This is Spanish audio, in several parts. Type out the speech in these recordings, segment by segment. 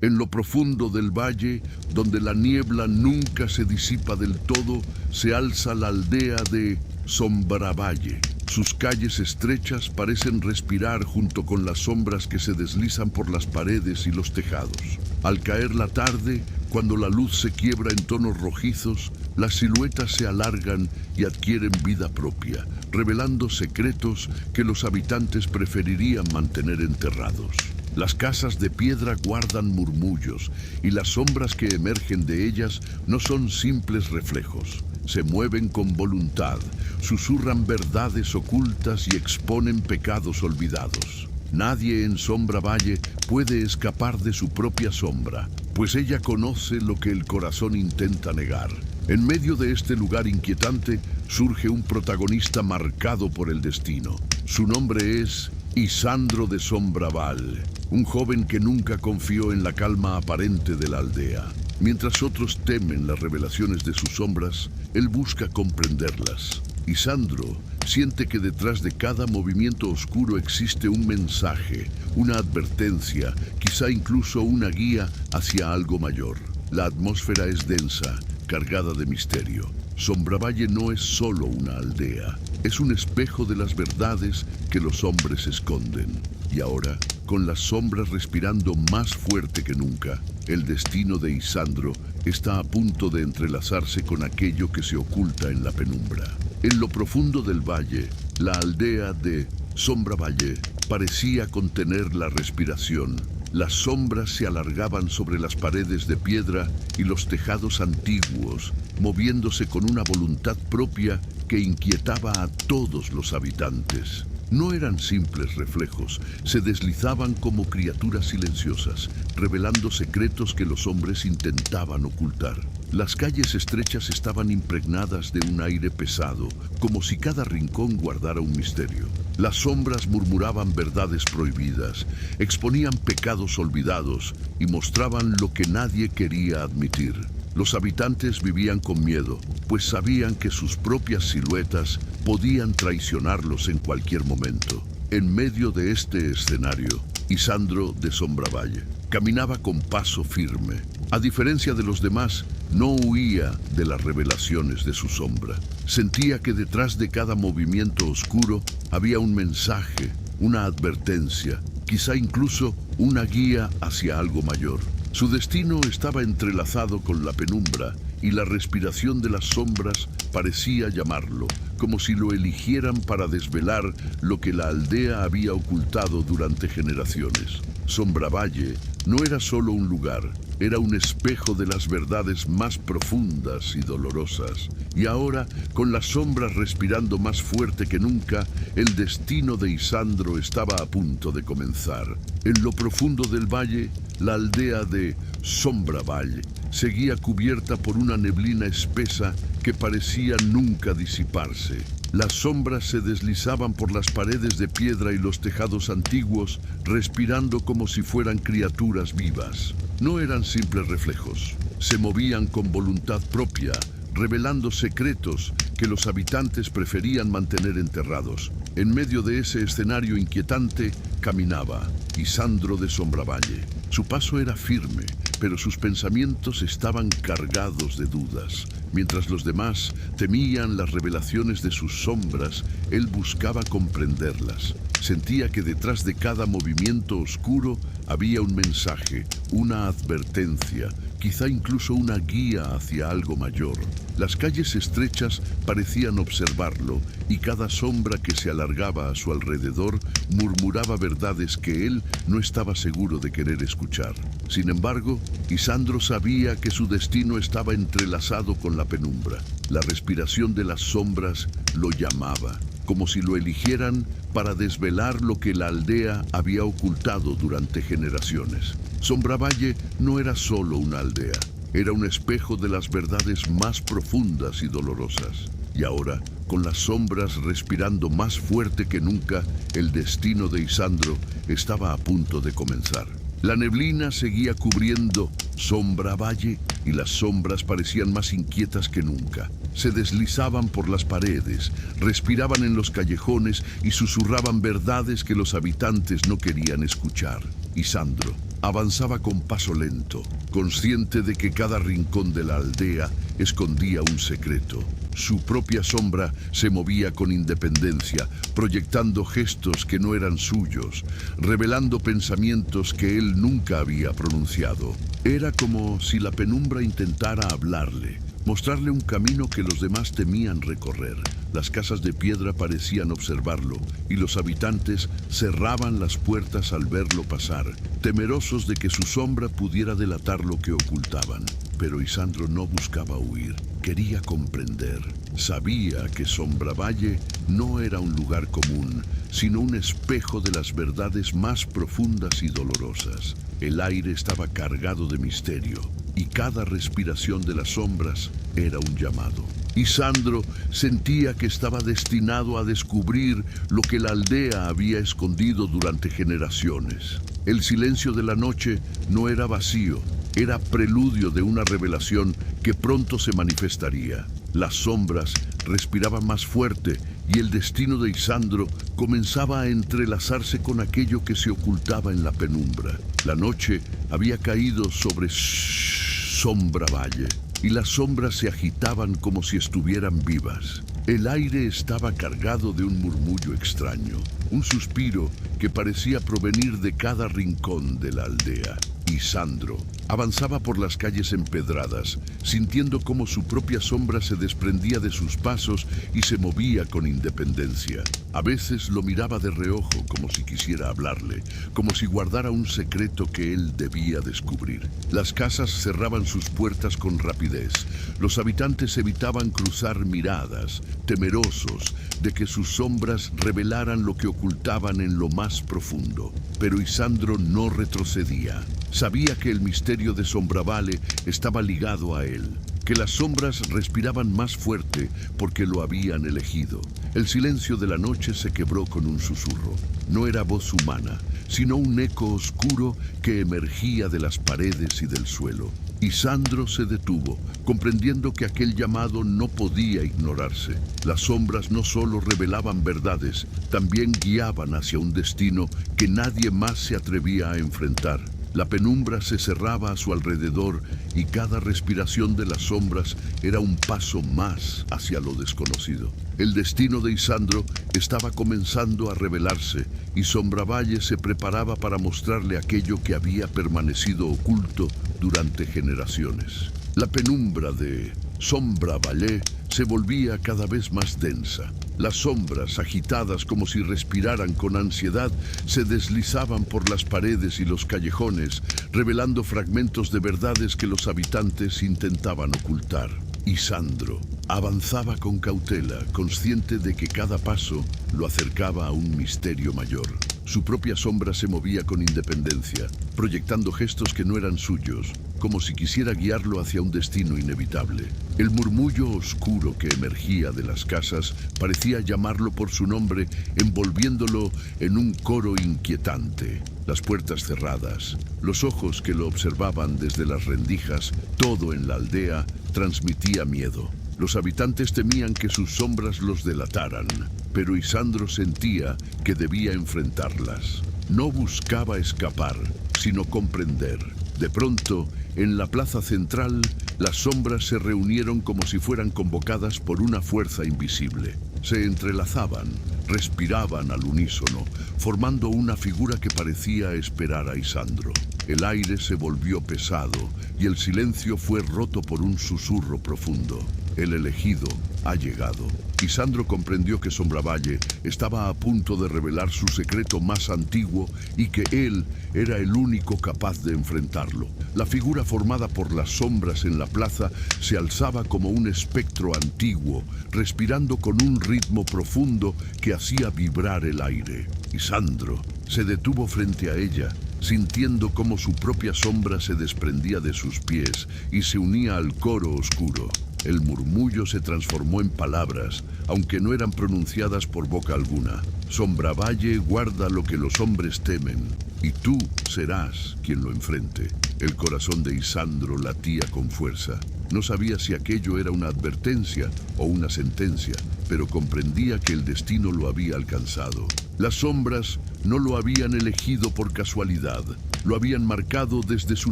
En lo profundo del valle, donde la niebla nunca se disipa del todo, se alza la aldea de Sombravalle. Sus calles estrechas parecen respirar junto con las sombras que se deslizan por las paredes y los tejados. Al caer la tarde, cuando la luz se quiebra en tonos rojizos, las siluetas se alargan y adquieren vida propia, revelando secretos que los habitantes preferirían mantener enterrados. Las casas de piedra guardan murmullos y las sombras que emergen de ellas no son simples reflejos. Se mueven con voluntad, susurran verdades ocultas y exponen pecados olvidados. Nadie en Sombravalle puede escapar de su propia sombra, pues ella conoce lo que el corazón intenta negar. En medio de este lugar inquietante surge un protagonista marcado por el destino. Su nombre es Isandro de Sombravalle, un joven que nunca confió en la calma aparente de la aldea. Mientras otros temen las revelaciones de sus sombras, él busca comprenderlas. Isandro siente que detrás de cada movimiento oscuro existe un mensaje, una advertencia, quizá incluso una guía hacia algo mayor. La atmósfera es densa, cargada de misterio. Sombravalle no es solo una aldea, es un espejo de las verdades que los hombres esconden. Y ahora, con las sombras respirando más fuerte que nunca, el destino de Isandro está a punto de entrelazarse con aquello que se oculta en la penumbra. En lo profundo del valle, la aldea de Sombravalle parecía contener la respiración. Las sombras se alargaban sobre las paredes de piedra y los tejados antiguos, moviéndose con una voluntad propia que inquietaba a todos los habitantes. No eran simples reflejos, se deslizaban como criaturas silenciosas, revelando secretos que los hombres intentaban ocultar. Las calles estrechas estaban impregnadas de un aire pesado, como si cada rincón guardara un misterio. Las sombras murmuraban verdades prohibidas, exponían pecados olvidados y mostraban lo que nadie quería admitir. Los habitantes vivían con miedo, pues sabían que sus propias siluetas podían traicionarlos en cualquier momento. En medio de este escenario, Isandro de Sombravalle caminaba con paso firme. A diferencia de los demás, no huía de las revelaciones de su sombra. Sentía que detrás de cada movimiento oscuro había un mensaje, una advertencia, quizá incluso una guía hacia algo mayor. Su destino estaba entrelazado con la penumbra y la respiración de las sombras parecía llamarlo, como si lo eligieran para desvelar lo que la aldea había ocultado durante generaciones. Sombravalle no era solo un lugar, era un espejo de las verdades más profundas y dolorosas. Y ahora, con las sombras respirando más fuerte que nunca, el destino de Isandro estaba a punto de comenzar. En lo profundo del valle, la aldea de Sombravalle seguía cubierta por una neblina espesa que parecía nunca disiparse. Las sombras se deslizaban por las paredes de piedra y los tejados antiguos, respirando como si fueran criaturas vivas. No eran simples reflejos, se movían con voluntad propia, revelando secretos que los habitantes preferían mantener enterrados. En medio de ese escenario inquietante caminaba Isandro de Sombravalle. Su paso era firme, pero sus pensamientos estaban cargados de dudas. Mientras los demás temían las revelaciones de sus sombras, él buscaba comprenderlas. Sentía que detrás de cada movimiento oscuro había un mensaje, una advertencia, quizá incluso una guía hacia algo mayor. Las calles estrechas parecían observarlo, y cada sombra que se alargaba a su alrededor murmuraba verdades que él no estaba seguro de querer escuchar. Sin embargo, Isandro sabía que su destino estaba entrelazado con la penumbra. La respiración de las sombras lo llamaba, como si lo eligieran para desvelar lo que la aldea había ocultado durante generaciones. Sombravalle no era solo una aldea, era un espejo de las verdades más profundas y dolorosas. Y ahora, con las sombras respirando más fuerte que nunca, el destino de Isandro estaba a punto de comenzar. La neblina seguía cubriendo Sombravalle y las sombras parecían más inquietas que nunca. Se deslizaban por las paredes, respiraban en los callejones y susurraban verdades que los habitantes no querían escuchar. Isandro Avanzaba con paso lento, consciente de que cada rincón de la aldea escondía un secreto. Su propia sombra se movía con independencia, proyectando gestos que no eran suyos, revelando pensamientos que él nunca había pronunciado. Era como si la penumbra intentara hablarle, mostrarle un camino que los demás temían recorrer. Las casas de piedra parecían observarlo y los habitantes cerraban las puertas al verlo pasar, temerosos de que su sombra pudiera delatar lo que ocultaban. Pero Isandro no buscaba huir, quería comprender. Sabía que Sombravalle no era un lugar común, sino un espejo de las verdades más profundas y dolorosas. El aire estaba cargado de misterio y cada respiración de las sombras era un llamado. Isandro sentía que estaba destinado a descubrir lo que la aldea había escondido durante generaciones. El silencio de la noche no era vacío, era preludio de una revelación que pronto se manifestaría. Las sombras respiraban más fuerte y el destino de Isandro comenzaba a entrelazarse con aquello que se ocultaba en la penumbra. La noche había caído sobre Sombravalle y las sombras se agitaban como si estuvieran vivas. El aire estaba cargado de un murmullo extraño, un suspiro que parecía provenir de cada rincón de la aldea. Isandro avanzaba por las calles empedradas, sintiendo cómo su propia sombra se desprendía de sus pasos y se movía con independencia. A veces lo miraba de reojo como si quisiera hablarle, como si guardara un secreto que él debía descubrir. Las casas cerraban sus puertas con rapidez. Los habitantes evitaban cruzar miradas, temerosos de que sus sombras revelaran lo que ocultaban en lo más profundo. Pero Isandro no retrocedía. Sabía que el misterio de Sombravalle estaba ligado a él, que las sombras respiraban más fuerte porque lo habían elegido. El silencio de la noche se quebró con un susurro. No era voz humana, sino un eco oscuro que emergía de las paredes y del suelo. Isandro se detuvo, comprendiendo que aquel llamado no podía ignorarse. Las sombras no solo revelaban verdades, también guiaban hacia un destino que nadie más se atrevía a enfrentar. La penumbra se cerraba a su alrededor y cada respiración de las sombras era un paso más hacia lo desconocido. El destino de Isandro estaba comenzando a revelarse y Sombravalle se preparaba para mostrarle aquello que había permanecido oculto durante generaciones. La penumbra de Sombravalle se volvía cada vez más densa. Las sombras, agitadas como si respiraran con ansiedad, se deslizaban por las paredes y los callejones, revelando fragmentos de verdades que los habitantes intentaban ocultar. Isandro avanzaba con cautela, consciente de que cada paso lo acercaba a un misterio mayor. Su propia sombra se movía con independencia, proyectando gestos que no eran suyos, como si quisiera guiarlo hacia un destino inevitable. El murmullo oscuro que emergía de las casas parecía llamarlo por su nombre, envolviéndolo en un coro inquietante. Las puertas cerradas, los ojos que lo observaban desde las rendijas, todo en la aldea transmitía miedo. Los habitantes temían que sus sombras los delataran, pero Isandro sentía que debía enfrentarlas. No buscaba escapar, sino comprender. De pronto, en la plaza central, las sombras se reunieron como si fueran convocadas por una fuerza invisible. Se entrelazaban, respiraban al unísono, formando una figura que parecía esperar a Isandro. El aire se volvió pesado y el silencio fue roto por un susurro profundo. El elegido ha llegado. Isandro comprendió que Sombravalle estaba a punto de revelar su secreto más antiguo y que él era el único capaz de enfrentarlo. La figura formada por las sombras en la plaza se alzaba como un espectro antiguo, respirando con un ritmo profundo que hacía vibrar el aire. Isandro se detuvo frente a ella, sintiendo cómo su propia sombra se desprendía de sus pies y se unía al coro oscuro. El murmullo se transformó en palabras, aunque no eran pronunciadas por boca alguna. Sombravalle guarda lo que los hombres temen, y tú serás quien lo enfrente. El corazón de Isandro latía con fuerza. No sabía si aquello era una advertencia o una sentencia, pero comprendía que el destino lo había alcanzado. Las sombras no lo habían elegido por casualidad. lo habían marcado desde su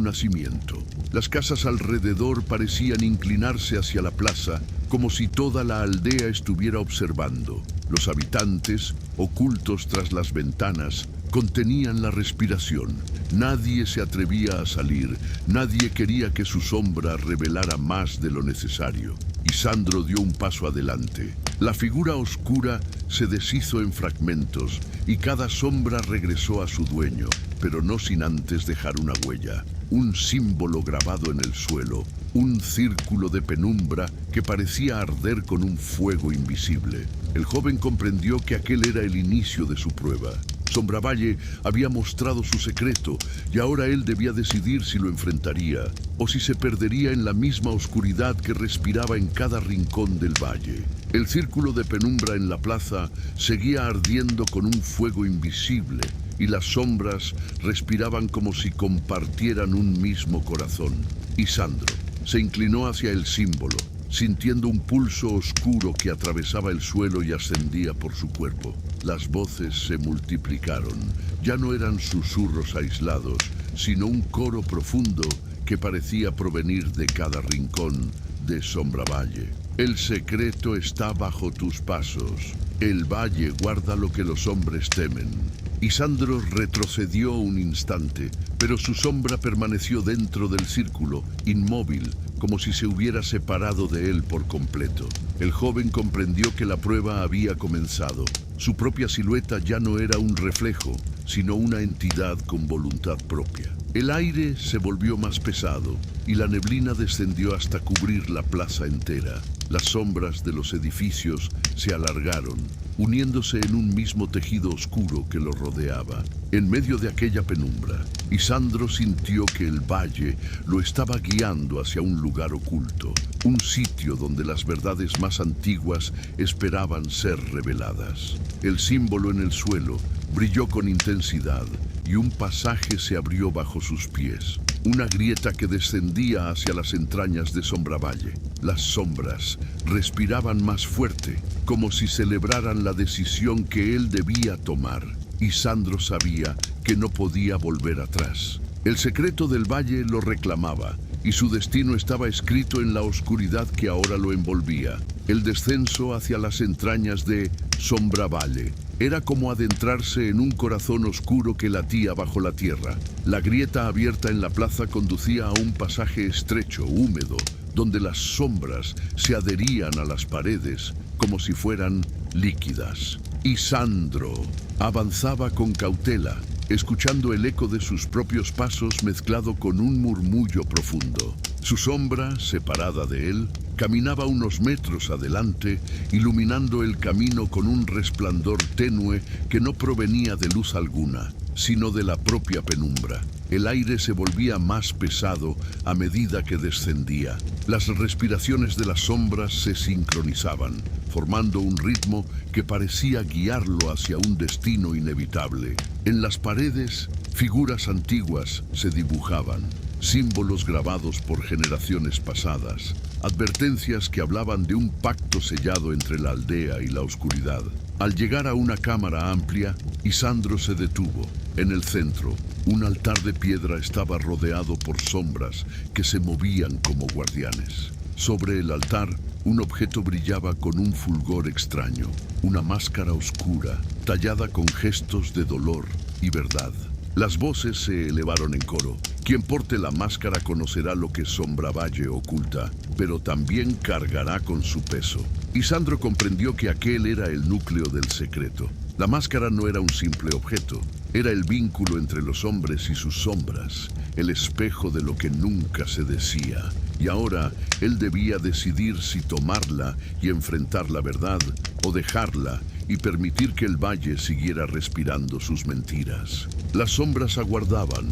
nacimiento. Las casas alrededor parecían inclinarse hacia la plaza, como si toda la aldea estuviera observando. Los habitantes, ocultos tras las ventanas, contenían la respiración. Nadie se atrevía a salir, nadie quería que su sombra revelara más de lo necesario. Y Sandro dio un paso adelante. La figura oscura se deshizo en fragmentos y cada sombra regresó a su dueño, pero no sin antes dejar una huella, un símbolo grabado en el suelo, un círculo de penumbra que parecía arder con un fuego invisible. El joven comprendió que aquel era el inicio de su prueba. Sombravalle había mostrado su secreto y ahora él debía decidir si lo enfrentaría o si se perdería en la misma oscuridad que respiraba en cada rincón del valle. El círculo de penumbra en la plaza seguía ardiendo con un fuego invisible y las sombras respiraban como si compartieran un mismo corazón. Y Sandro se inclinó hacia el símbolo, sintiendo un pulso oscuro que atravesaba el suelo y ascendía por su cuerpo. Las voces se multiplicaron. Ya no eran susurros aislados, sino un coro profundo que parecía provenir de cada rincón de Sombravalle. El secreto está bajo tus pasos. El valle guarda lo que los hombres temen. Y Sandro retrocedió un instante, pero su sombra permaneció dentro del círculo, inmóvil, como si se hubiera separado de él por completo. El joven comprendió que la prueba había comenzado. Su propia silueta ya no era un reflejo, sino una entidad con voluntad propia. El aire se volvió más pesado y la neblina descendió hasta cubrir la plaza entera. Las sombras de los edificios se alargaron, uniéndose en un mismo tejido oscuro que lo rodeaba. En medio de aquella penumbra, Isandro sintió que el valle lo estaba guiando hacia un lugar oculto, un sitio donde las verdades más antiguas esperaban ser reveladas. El símbolo en el suelo brilló con intensidad y un pasaje se abrió bajo sus pies, una grieta que descendía hacia las entrañas de Sombravalle. Las sombras respiraban más fuerte, como si celebraran la decisión que él debía tomar, y Sandro sabía que no podía volver atrás. El secreto del valle lo reclamaba, y su destino estaba escrito en la oscuridad que ahora lo envolvía. El descenso hacia las entrañas de Sombravalle era como adentrarse en un corazón oscuro que latía bajo la tierra. La grieta abierta en la plaza conducía a un pasaje estrecho, húmedo, donde las sombras se adherían a las paredes como si fueran líquidas. Y Sandro avanzaba con cautela, escuchando el eco de sus propios pasos mezclado con un murmullo profundo. Su sombra, separada de él, caminaba unos metros adelante, iluminando el camino con un resplandor tenue que no provenía de luz alguna, sino de la propia penumbra. El aire se volvía más pesado a medida que descendía. Las respiraciones de las sombras se sincronizaban, formando un ritmo que parecía guiarlo hacia un destino inevitable. En las paredes, figuras antiguas se dibujaban, símbolos grabados por generaciones pasadas, advertencias que hablaban de un pacto sellado entre la aldea y la oscuridad. Al llegar a una cámara amplia, Isandro se detuvo. En el centro, un altar de piedra estaba rodeado por sombras que se movían como guardianes. Sobre el altar, un objeto brillaba con un fulgor extraño, una máscara oscura, tallada con gestos de dolor y verdad. Las voces se elevaron en coro. Quien porte la máscara conocerá lo que Sombravalle oculta, pero también cargará con su peso. Y Sandro comprendió que aquel era el núcleo del secreto. La máscara no era un simple objeto, era el vínculo entre los hombres y sus sombras, el espejo de lo que nunca se decía. Y ahora él debía decidir si tomarla y enfrentar la verdad, o dejarla y permitir que el valle siguiera respirando sus mentiras. Las sombras aguardaban,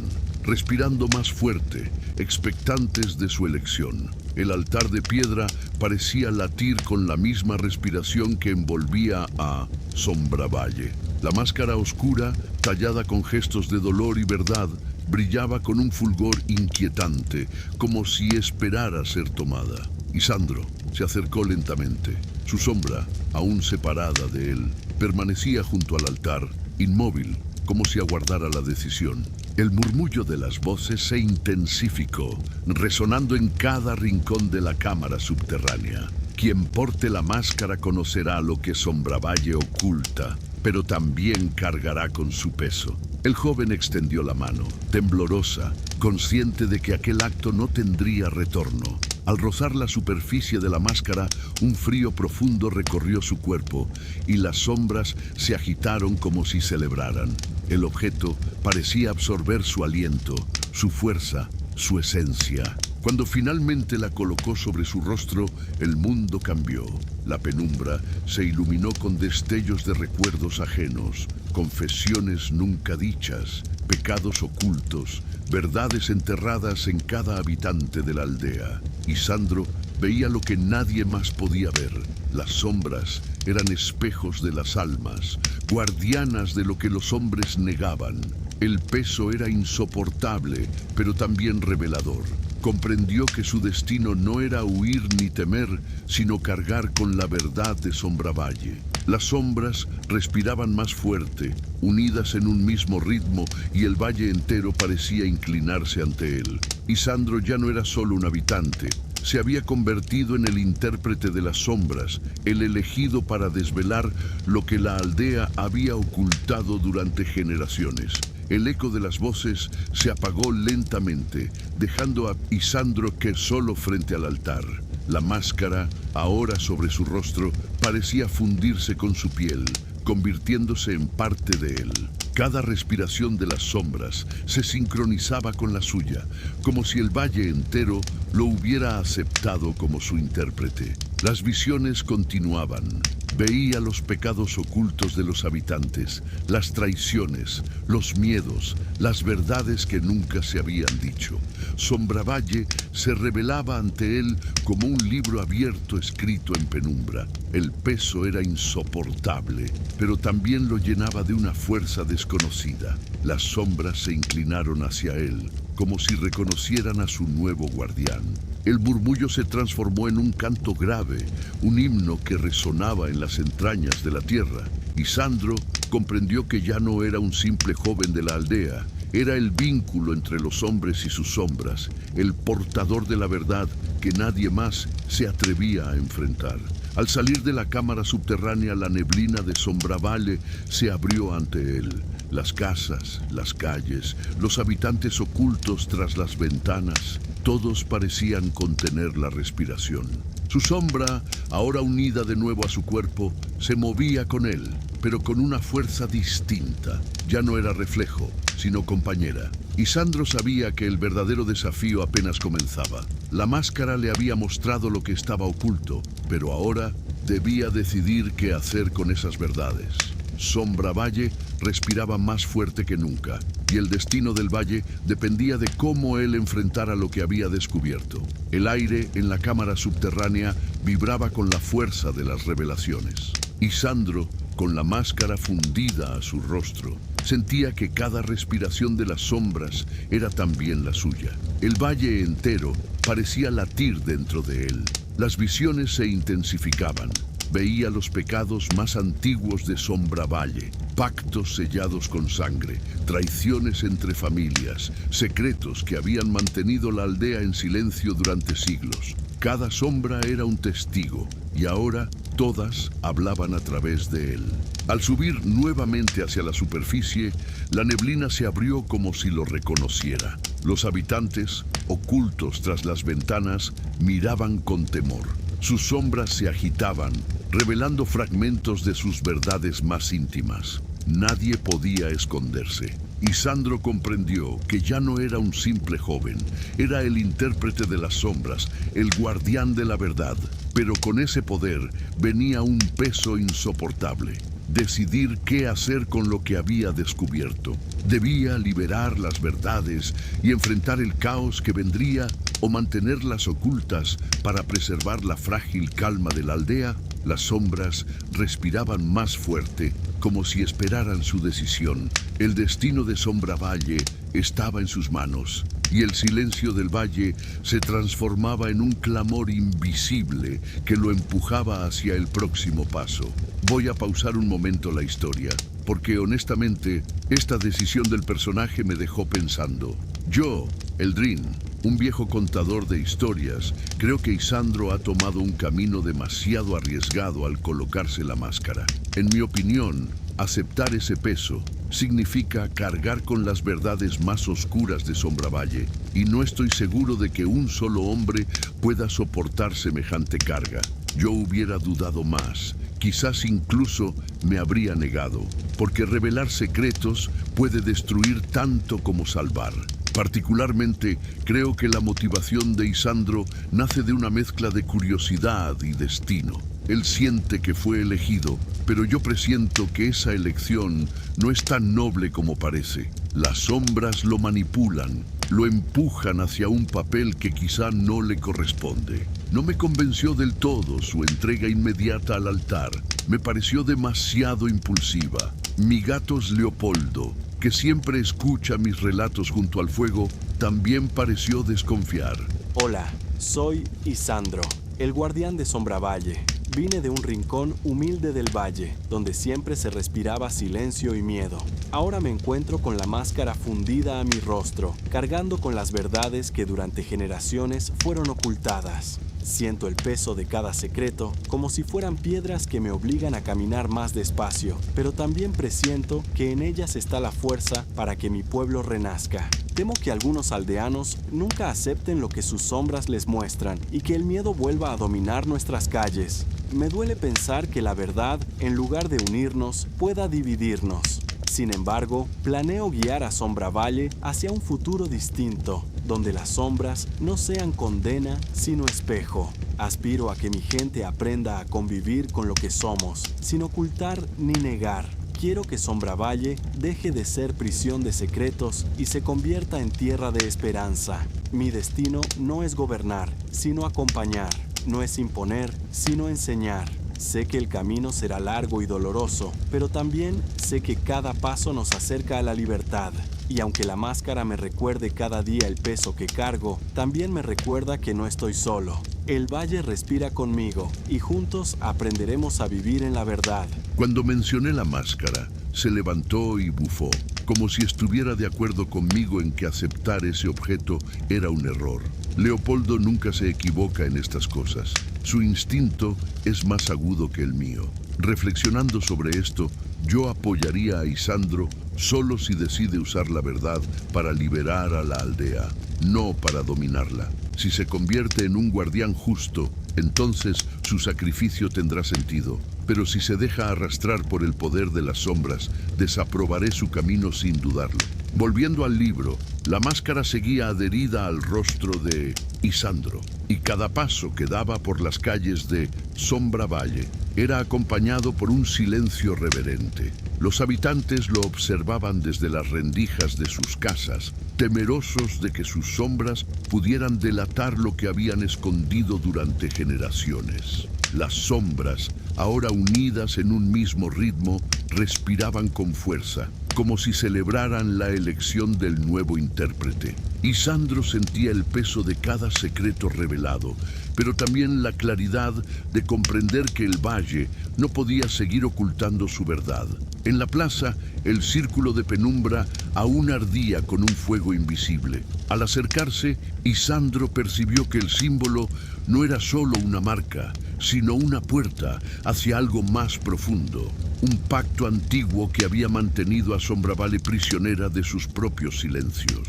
respirando más fuerte, expectantes de su elección. El altar de piedra parecía latir con la misma respiración que envolvía a Sombravalle. La máscara oscura, tallada con gestos de dolor y verdad, brillaba con un fulgor inquietante, como si esperara ser tomada. Y Sandro se acercó lentamente. Su sombra, aún separada de él, permanecía junto al altar, inmóvil, como si aguardara la decisión. El murmullo de las voces se intensificó, resonando en cada rincón de la cámara subterránea. Quien porte la máscara conocerá lo que Sombravalle oculta, pero también cargará con su peso. El joven extendió la mano, temblorosa, consciente de que aquel acto no tendría retorno. Al rozar la superficie de la máscara, un frío profundo recorrió su cuerpo y las sombras se agitaron como si celebraran. El objeto parecía absorber su aliento, su fuerza, su esencia. Cuando finalmente la colocó sobre su rostro, el mundo cambió. La penumbra se iluminó con destellos de recuerdos ajenos, confesiones nunca dichas, pecados ocultos, verdades enterradas en cada habitante de la aldea. Y Sandro veía lo que nadie más podía ver. Las sombras eran espejos de las almas, guardianas de lo que los hombres negaban. El peso era insoportable, pero también revelador. Comprendió que su destino no era huir ni temer, sino cargar con la verdad de Sombravalle. Las sombras respiraban más fuerte, unidas en un mismo ritmo, y el valle entero parecía inclinarse ante él. Y Sandro ya no era solo un habitante, se había convertido en el intérprete de las sombras, el elegido para desvelar lo que la aldea había ocultado durante generaciones. El eco de las voces se apagó lentamente, dejando a Isandro que solo frente al altar. La máscara, ahora sobre su rostro, parecía fundirse con su piel, convirtiéndose en parte de él. Cada respiración de las sombras se sincronizaba con la suya, como si el valle entero lo hubiera aceptado como su intérprete. Las visiones continuaban. Veía los pecados ocultos de los habitantes, las traiciones, los miedos, las verdades que nunca se habían dicho. Sombravalle se revelaba ante él como un libro abierto escrito en penumbra. El peso era insoportable, pero también lo llenaba de una fuerza desconocida. Las sombras se inclinaron hacia él, como si reconocieran a su nuevo guardián. El murmullo se transformó en un canto grave, un himno que resonaba en las entrañas de la tierra. Y Sandro comprendió que ya no era un simple joven de la aldea, era el vínculo entre los hombres y sus sombras, el portador de la verdad que nadie más se atrevía a enfrentar. Al salir de la cámara subterránea, la neblina de Sombravalle se abrió ante él. Las casas, las calles, los habitantes ocultos tras las ventanas, todos parecían contener la respiración. Su sombra, ahora unida de nuevo a su cuerpo, se movía con él, pero con una fuerza distinta. Ya no era reflejo, sino compañera. Y Sandro sabía que el verdadero desafío apenas comenzaba. La máscara le había mostrado lo que estaba oculto, pero ahora debía decidir qué hacer con esas verdades. Sombravalle respiraba más fuerte que nunca, y el destino del valle dependía de cómo él enfrentara lo que había descubierto. El aire en la cámara subterránea vibraba con la fuerza de las revelaciones. Y Sandro, con la máscara fundida a su rostro, sentía que cada respiración de las sombras era también la suya. El valle entero parecía latir dentro de él. Las visiones se intensificaban. Veía los pecados más antiguos de Sombravalle, pactos sellados con sangre, traiciones entre familias, secretos que habían mantenido la aldea en silencio durante siglos. Cada sombra era un testigo, y ahora todas hablaban a través de él. Al subir nuevamente hacia la superficie, la neblina se abrió como si lo reconociera. Los habitantes, ocultos tras las ventanas, miraban con temor. Sus sombras se agitaban, revelando fragmentos de sus verdades más íntimas. Nadie podía esconderse. Y Sandro comprendió que ya no era un simple joven, era el intérprete de las sombras, el guardián de la verdad. Pero con ese poder venía un peso insoportable. Decidir qué hacer con lo que había descubierto. Debía liberar las verdades y enfrentar el caos que vendría, o mantenerlas ocultas para preservar la frágil calma de la aldea. Las sombras respiraban más fuerte, como si esperaran su decisión. El destino de Sombravalle estaba en sus manos, y el silencio del valle se transformaba en un clamor invisible que lo empujaba hacia el próximo paso. Voy a pausar un momento la historia, porque honestamente, esta decisión del personaje me dejó pensando. Yo, Eldrin, un viejo contador de historias, creo que Isandro ha tomado un camino demasiado arriesgado al colocarse la máscara. En mi opinión, aceptar ese peso significa cargar con las verdades más oscuras de Sombravalle, y no estoy seguro de que un solo hombre pueda soportar semejante carga. Yo hubiera dudado más, quizás incluso me habría negado, porque revelar secretos puede destruir tanto como salvar. Particularmente, creo que la motivación de Isandro nace de una mezcla de curiosidad y destino. Él siente que fue elegido, pero yo presiento que esa elección no es tan noble como parece. Las sombras lo manipulan, lo empujan hacia un papel que quizá no le corresponde. No me convenció del todo su entrega inmediata al altar. Me pareció demasiado impulsiva. Mi gato Leopoldo, que siempre escucha mis relatos junto al fuego, también pareció desconfiar. Hola, soy Isandro, el guardián de Sombravalle. Vine de un rincón humilde del valle, donde siempre se respiraba silencio y miedo. Ahora me encuentro con la máscara fundida a mi rostro, cargando con las verdades que durante generaciones fueron ocultadas. Siento el peso de cada secreto, como si fueran piedras que me obligan a caminar más despacio, pero también presiento que en ellas está la fuerza para que mi pueblo renazca. Temo que algunos aldeanos nunca acepten lo que sus sombras les muestran y que el miedo vuelva a dominar nuestras calles. Me duele pensar que la verdad, en lugar de unirnos, pueda dividirnos. Sin embargo, planeo guiar a Sombravalle hacia un futuro distinto, donde las sombras no sean condena, sino espejo. Aspiro a que mi gente aprenda a convivir con lo que somos, sin ocultar ni negar. Quiero que Sombravalle deje de ser prisión de secretos y se convierta en tierra de esperanza. Mi destino no es gobernar, sino acompañar. No es imponer, sino enseñar. Sé que el camino será largo y doloroso, pero también sé que cada paso nos acerca a la libertad. Y aunque la máscara me recuerde cada día el peso que cargo, también me recuerda que no estoy solo. El valle respira conmigo y juntos aprenderemos a vivir en la verdad. Cuando mencioné la máscara, se levantó y bufó, como si estuviera de acuerdo conmigo en que aceptar ese objeto era un error. Leopoldo nunca se equivoca en estas cosas. Su instinto es más agudo que el mío. Reflexionando sobre esto, yo apoyaría a Isandro solo si decide usar la verdad para liberar a la aldea, no para dominarla. Si se convierte en un guardián justo, entonces su sacrificio tendrá sentido. Pero si se deja arrastrar por el poder de las sombras, desaprobaré su camino sin dudarlo. Volviendo al libro, la máscara seguía adherida al rostro de Isandro, y cada paso que daba por las calles de Sombravalle era acompañado por un silencio reverente. Los habitantes lo observaban desde las rendijas de sus casas, temerosos de que sus sombras pudieran delatar lo que habían escondido durante generaciones. Las sombras, ahora unidas en un mismo ritmo, respiraban con fuerza, como si celebraran la elección del nuevo intérprete. Isandro sentía el peso de cada secreto revelado, pero también la claridad de comprender que el valle no podía seguir ocultando su verdad. En la plaza, el círculo de penumbra aún ardía con un fuego invisible. Al acercarse, Isandro percibió que el símbolo no era solo una marca, sino una puerta hacia algo más profundo. Un pacto antiguo que había mantenido a Sombravalle prisionera de sus propios silencios.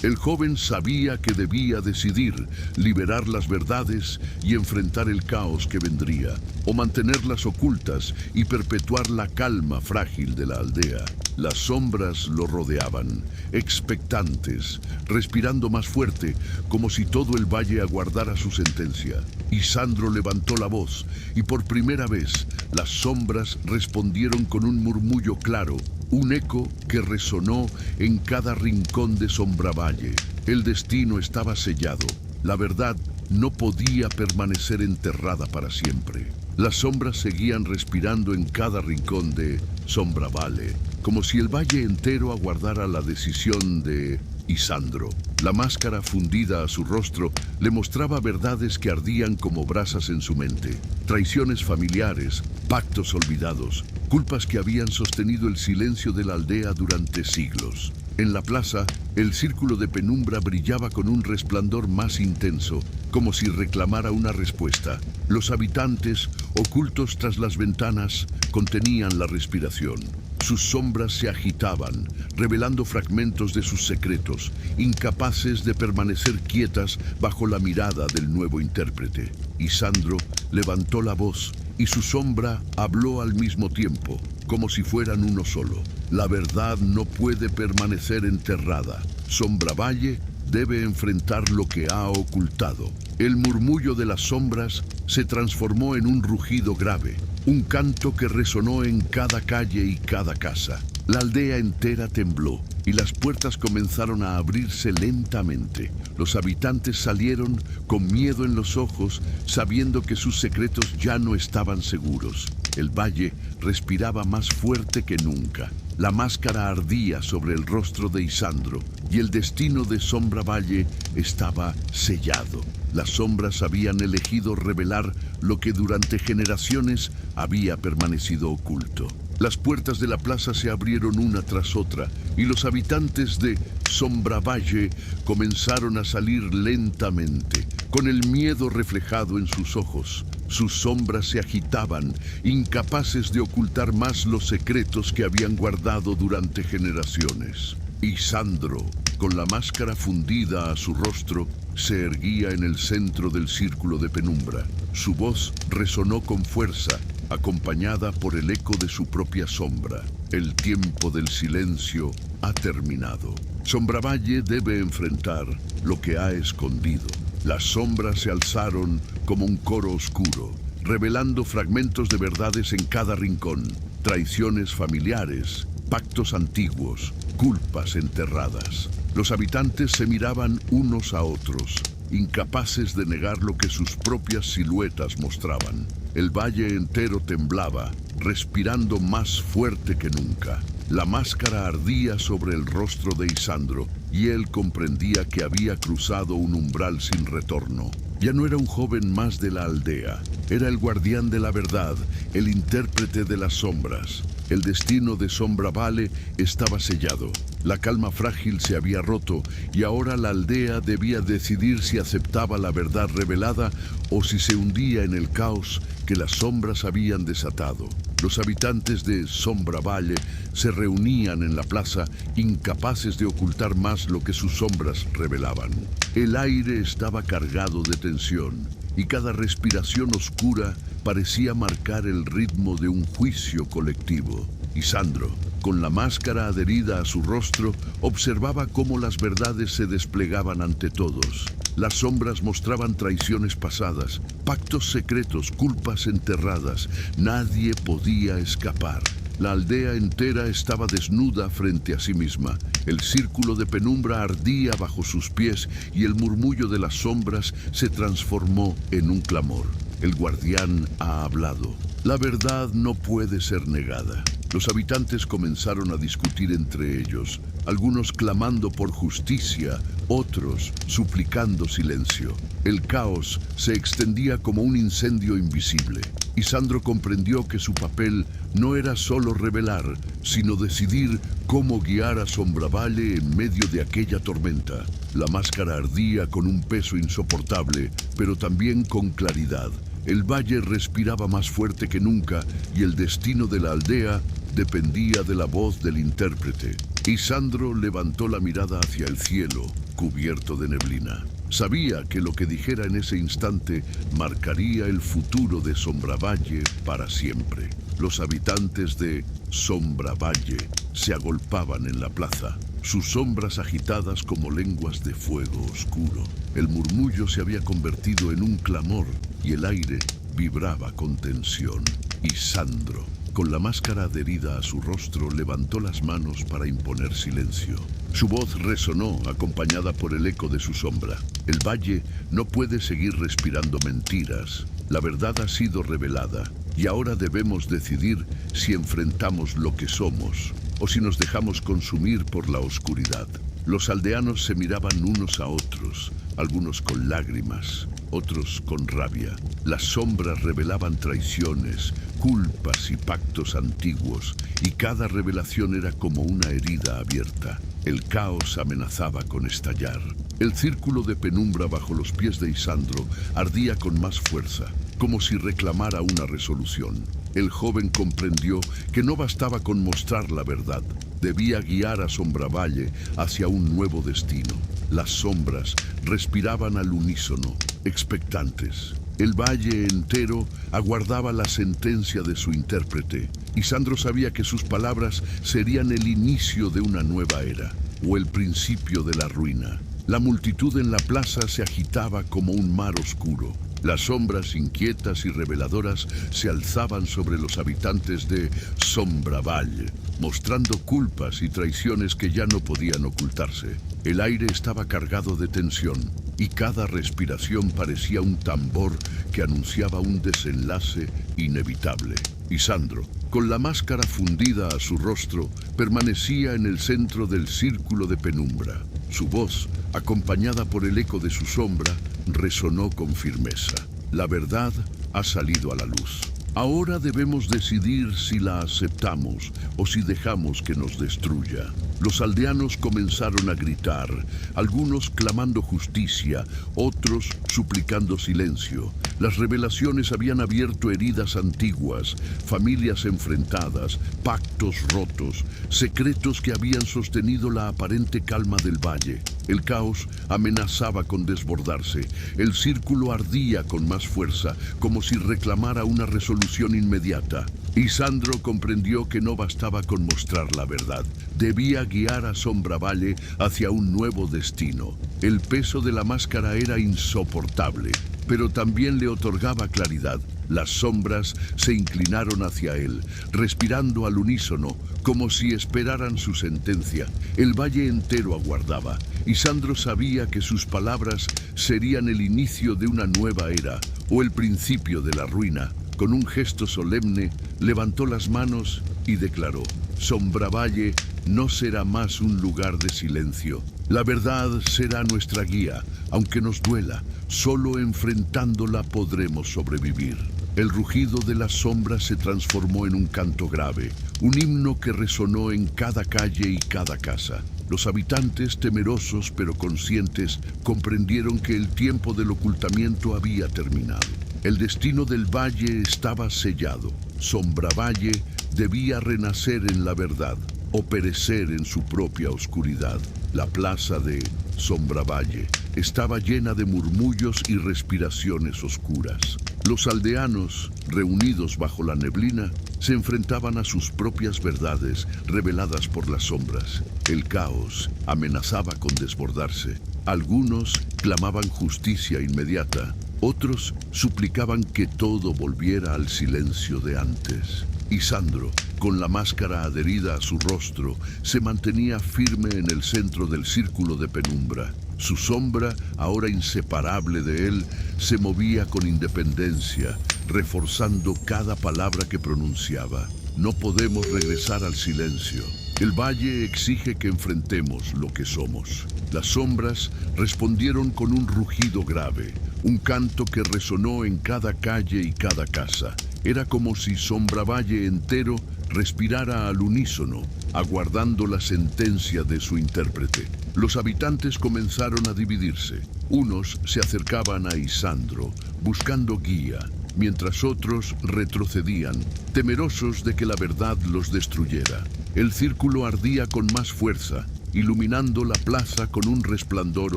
El joven sabía que debía decidir liberar las verdades y enfrentar el caos que vendría, o mantenerlas ocultas y perpetuar la calma frágil de la aldea. Las sombras lo rodeaban, expectantes, respirando más fuerte, como si todo el valle aguardara su sentencia. Isandro levantó la voz, y por primera vez las sombras respondieron con un murmullo claro, un eco que resonó en cada rincón de Sombravalle. El destino estaba sellado. La verdad no podía permanecer enterrada para siempre. Las sombras seguían respirando en cada rincón de Sombravalle, como si el valle entero aguardara la decisión de Isandro. La máscara fundida a su rostro le mostraba verdades que ardían como brasas en su mente. Traiciones familiares, pactos olvidados, culpas que habían sostenido el silencio de la aldea durante siglos. En la plaza, el círculo de penumbra brillaba con un resplandor más intenso, como si reclamara una respuesta. Los habitantes, ocultos tras las ventanas, contenían la respiración. Sus sombras se agitaban, revelando fragmentos de sus secretos, incapaces de permanecer quietas bajo la mirada del nuevo intérprete. Isandro levantó la voz y su sombra habló al mismo tiempo, como si fueran uno solo. La verdad no puede permanecer enterrada. Sombravalle debe enfrentar lo que ha ocultado. El murmullo de las sombras se transformó en un rugido grave, un canto que resonó en cada calle y cada casa. La aldea entera tembló y las puertas comenzaron a abrirse lentamente. Los habitantes salieron con miedo en los ojos, sabiendo que sus secretos ya no estaban seguros. El valle respiraba más fuerte que nunca. La máscara ardía sobre el rostro de Isandro y el destino de Sombravalle estaba sellado. Las sombras habían elegido revelar lo que durante generaciones había permanecido oculto. Las puertas de la plaza se abrieron una tras otra y los habitantes de Sombravalle comenzaron a salir lentamente, con el miedo reflejado en sus ojos. Sus sombras se agitaban, incapaces de ocultar más los secretos que habían guardado durante generaciones. Isandro, con la máscara fundida a su rostro, se erguía en el centro del círculo de penumbra. Su voz resonó con fuerza, acompañada por el eco de su propia sombra. El tiempo del silencio ha terminado. Sombravalle debe enfrentar lo que ha escondido. Las sombras se alzaron como un coro oscuro, revelando fragmentos de verdades en cada rincón, traiciones familiares, pactos antiguos, culpas enterradas. Los habitantes se miraban unos a otros, incapaces de negar lo que sus propias siluetas mostraban. El valle entero temblaba, respirando más fuerte que nunca. La máscara ardía sobre el rostro de Isandro y él comprendía que había cruzado un umbral sin retorno. Ya no era un joven más de la aldea, era el guardián de la verdad, el intérprete de las sombras. El destino de Sombravalle estaba sellado. La calma frágil se había roto y ahora la aldea debía decidir si aceptaba la verdad revelada o si se hundía en el caos que las sombras habían desatado. Los habitantes de Sombravalle se reunían en la plaza, incapaces de ocultar más lo que sus sombras revelaban. El aire estaba cargado de tensión y cada respiración oscura parecía marcar el ritmo de un juicio colectivo. Isandro, con la máscara adherida a su rostro, observaba cómo las verdades se desplegaban ante todos. Las sombras mostraban traiciones pasadas, pactos secretos, culpas enterradas. Nadie podía escapar. La aldea entera estaba desnuda frente a sí misma. El círculo de penumbra ardía bajo sus pies y el murmullo de las sombras se transformó en un clamor. El guardián ha hablado. La verdad no puede ser negada. Los habitantes comenzaron a discutir entre ellos, algunos clamando por justicia, otros suplicando silencio. El caos se extendía como un incendio invisible. Isandro comprendió que su papel no era solo revelar, sino decidir cómo guiar a Sombravalle en medio de aquella tormenta. La máscara ardía con un peso insoportable, pero también con claridad. El valle respiraba más fuerte que nunca y el destino de la aldea dependía de la voz del intérprete. Isandro levantó la mirada hacia el cielo, cubierto de neblina. Sabía que lo que dijera en ese instante marcaría el futuro de Sombravalle para siempre. Los habitantes de Sombravalle se agolpaban en la plaza, sus sombras agitadas como lenguas de fuego oscuro. El murmullo se había convertido en un clamor y el aire vibraba con tensión. Isandro, con la máscara adherida a su rostro, levantó las manos para imponer silencio. Su voz resonó, acompañada por el eco de su sombra. El valle no puede seguir respirando mentiras. La verdad ha sido revelada y ahora debemos decidir si enfrentamos lo que somos o si nos dejamos consumir por la oscuridad. Los aldeanos se miraban unos a otros, algunos con lágrimas, otros con rabia. Las sombras revelaban traiciones, culpas y pactos antiguos, y cada revelación era como una herida abierta. El caos amenazaba con estallar. El círculo de penumbra bajo los pies de Isandro ardía con más fuerza, como si reclamara una resolución. El joven comprendió que no bastaba con mostrar la verdad. Debía guiar a Sombravalle hacia un nuevo destino. Las sombras respiraban al unísono, expectantes. El valle entero aguardaba la sentencia de su intérprete. Isandro sabía que sus palabras serían el inicio de una nueva era, o el principio de la ruina. La multitud en la plaza se agitaba como un mar oscuro. Las sombras inquietas y reveladoras se alzaban sobre los habitantes de Sombravalle, mostrando culpas y traiciones que ya no podían ocultarse. El aire estaba cargado de tensión, y cada respiración parecía un tambor que anunciaba un desenlace inevitable. Isandro, con la máscara fundida a su rostro, permanecía en el centro del círculo de penumbra. Su voz, acompañada por el eco de su sombra, resonó con firmeza. La verdad ha salido a la luz. Ahora debemos decidir si la aceptamos o si dejamos que nos destruya. Los aldeanos comenzaron a gritar, algunos clamando justicia, otros suplicando silencio. Las revelaciones habían abierto heridas antiguas, familias enfrentadas, pactos rotos, secretos que habían sostenido la aparente calma del valle. El caos amenazaba con desbordarse. El círculo ardía con más fuerza, como si reclamara una resolución inmediata. Isandro comprendió que no bastaba con mostrar la verdad. Debía guiar a Sombravalle hacia un nuevo destino. El peso de la máscara era insoportable, pero también le otorgaba claridad. Las sombras se inclinaron hacia él, respirando al unísono, como si esperaran su sentencia. El valle entero aguardaba. Isandro sabía que sus palabras serían el inicio de una nueva era, o el principio de la ruina. Con un gesto solemne, levantó las manos y declaró: Sombravalle no será más un lugar de silencio. La verdad será nuestra guía, aunque nos duela. Solo enfrentándola podremos sobrevivir. El rugido de las sombras se transformó en un canto grave, un himno que resonó en cada calle y cada casa. Los habitantes, temerosos pero conscientes, comprendieron que el tiempo del ocultamiento había terminado. El destino del valle estaba sellado. Sombravalle debía renacer en la verdad o perecer en su propia oscuridad. La plaza de Sombravalle estaba llena de murmullos y respiraciones oscuras. Los aldeanos, reunidos bajo la neblina, se enfrentaban a sus propias verdades reveladas por las sombras. El caos amenazaba con desbordarse. Algunos clamaban justicia inmediata. Otros suplicaban que todo volviera al silencio de antes. Isandro, con la máscara adherida a su rostro, se mantenía firme en el centro del círculo de penumbra. Su sombra, ahora inseparable de él, se movía con independencia, reforzando cada palabra que pronunciaba. No podemos regresar al silencio. El valle exige que enfrentemos lo que somos. Las sombras respondieron con un rugido grave, un canto que resonó en cada calle y cada casa. Era como si Sombravalle entero respirara al unísono, aguardando la sentencia de su intérprete. Los habitantes comenzaron a dividirse. Unos se acercaban a Isandro, buscando guía, mientras otros retrocedían, temerosos de que la verdad los destruyera. El círculo ardía con más fuerza, iluminando la plaza con un resplandor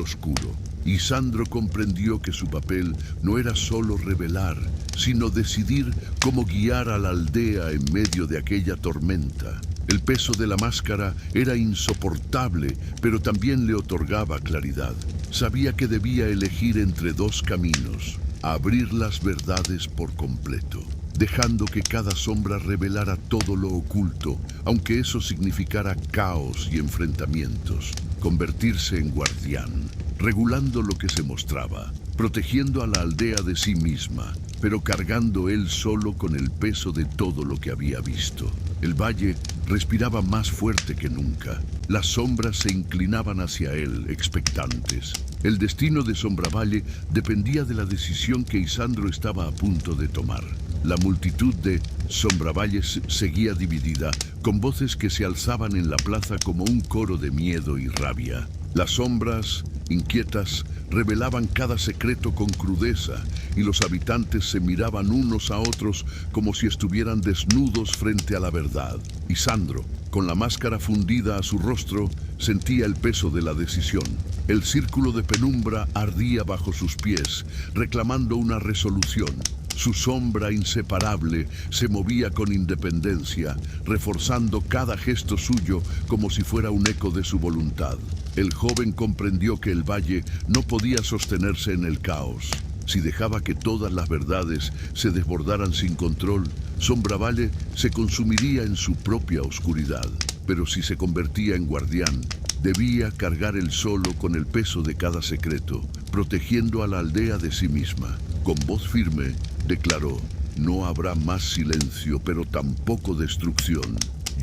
oscuro. Isandro comprendió que su papel no era solo revelar, sino decidir cómo guiar a la aldea en medio de aquella tormenta. El peso de la máscara era insoportable, pero también le otorgaba claridad. Sabía que debía elegir entre dos caminos: abrir las verdades por completo, dejando que cada sombra revelara todo lo oculto, aunque eso significara caos y enfrentamientos; convertirse en guardián, regulando lo que se mostraba, protegiendo a la aldea de sí misma, pero cargando él solo con el peso de todo lo que había visto. El valle respiraba más fuerte que nunca. Las sombras se inclinaban hacia él, expectantes. El destino de Sombravalle dependía de la decisión que Isandro estaba a punto de tomar. La multitud de Sombravalles seguía dividida, con voces que se alzaban en la plaza como un coro de miedo y rabia. Las sombras, inquietas, revelaban cada secreto con crudeza, y los habitantes se miraban unos a otros como si estuvieran desnudos frente a la verdad. Isandro, con la máscara fundida a su rostro, sentía el peso de la decisión. El círculo de penumbra ardía bajo sus pies, reclamando una resolución. Su sombra inseparable se movía con independencia, reforzando cada gesto suyo como si fuera un eco de su voluntad. El joven comprendió que el valle no podía sostenerse en el caos. Si dejaba que todas las verdades se desbordaran sin control, Sombravalle se consumiría en su propia oscuridad. Pero si se convertía en guardián, debía cargar él solo con el peso de cada secreto, protegiendo a la aldea de sí misma. Con voz firme, declaró: no habrá más silencio, pero tampoco destrucción.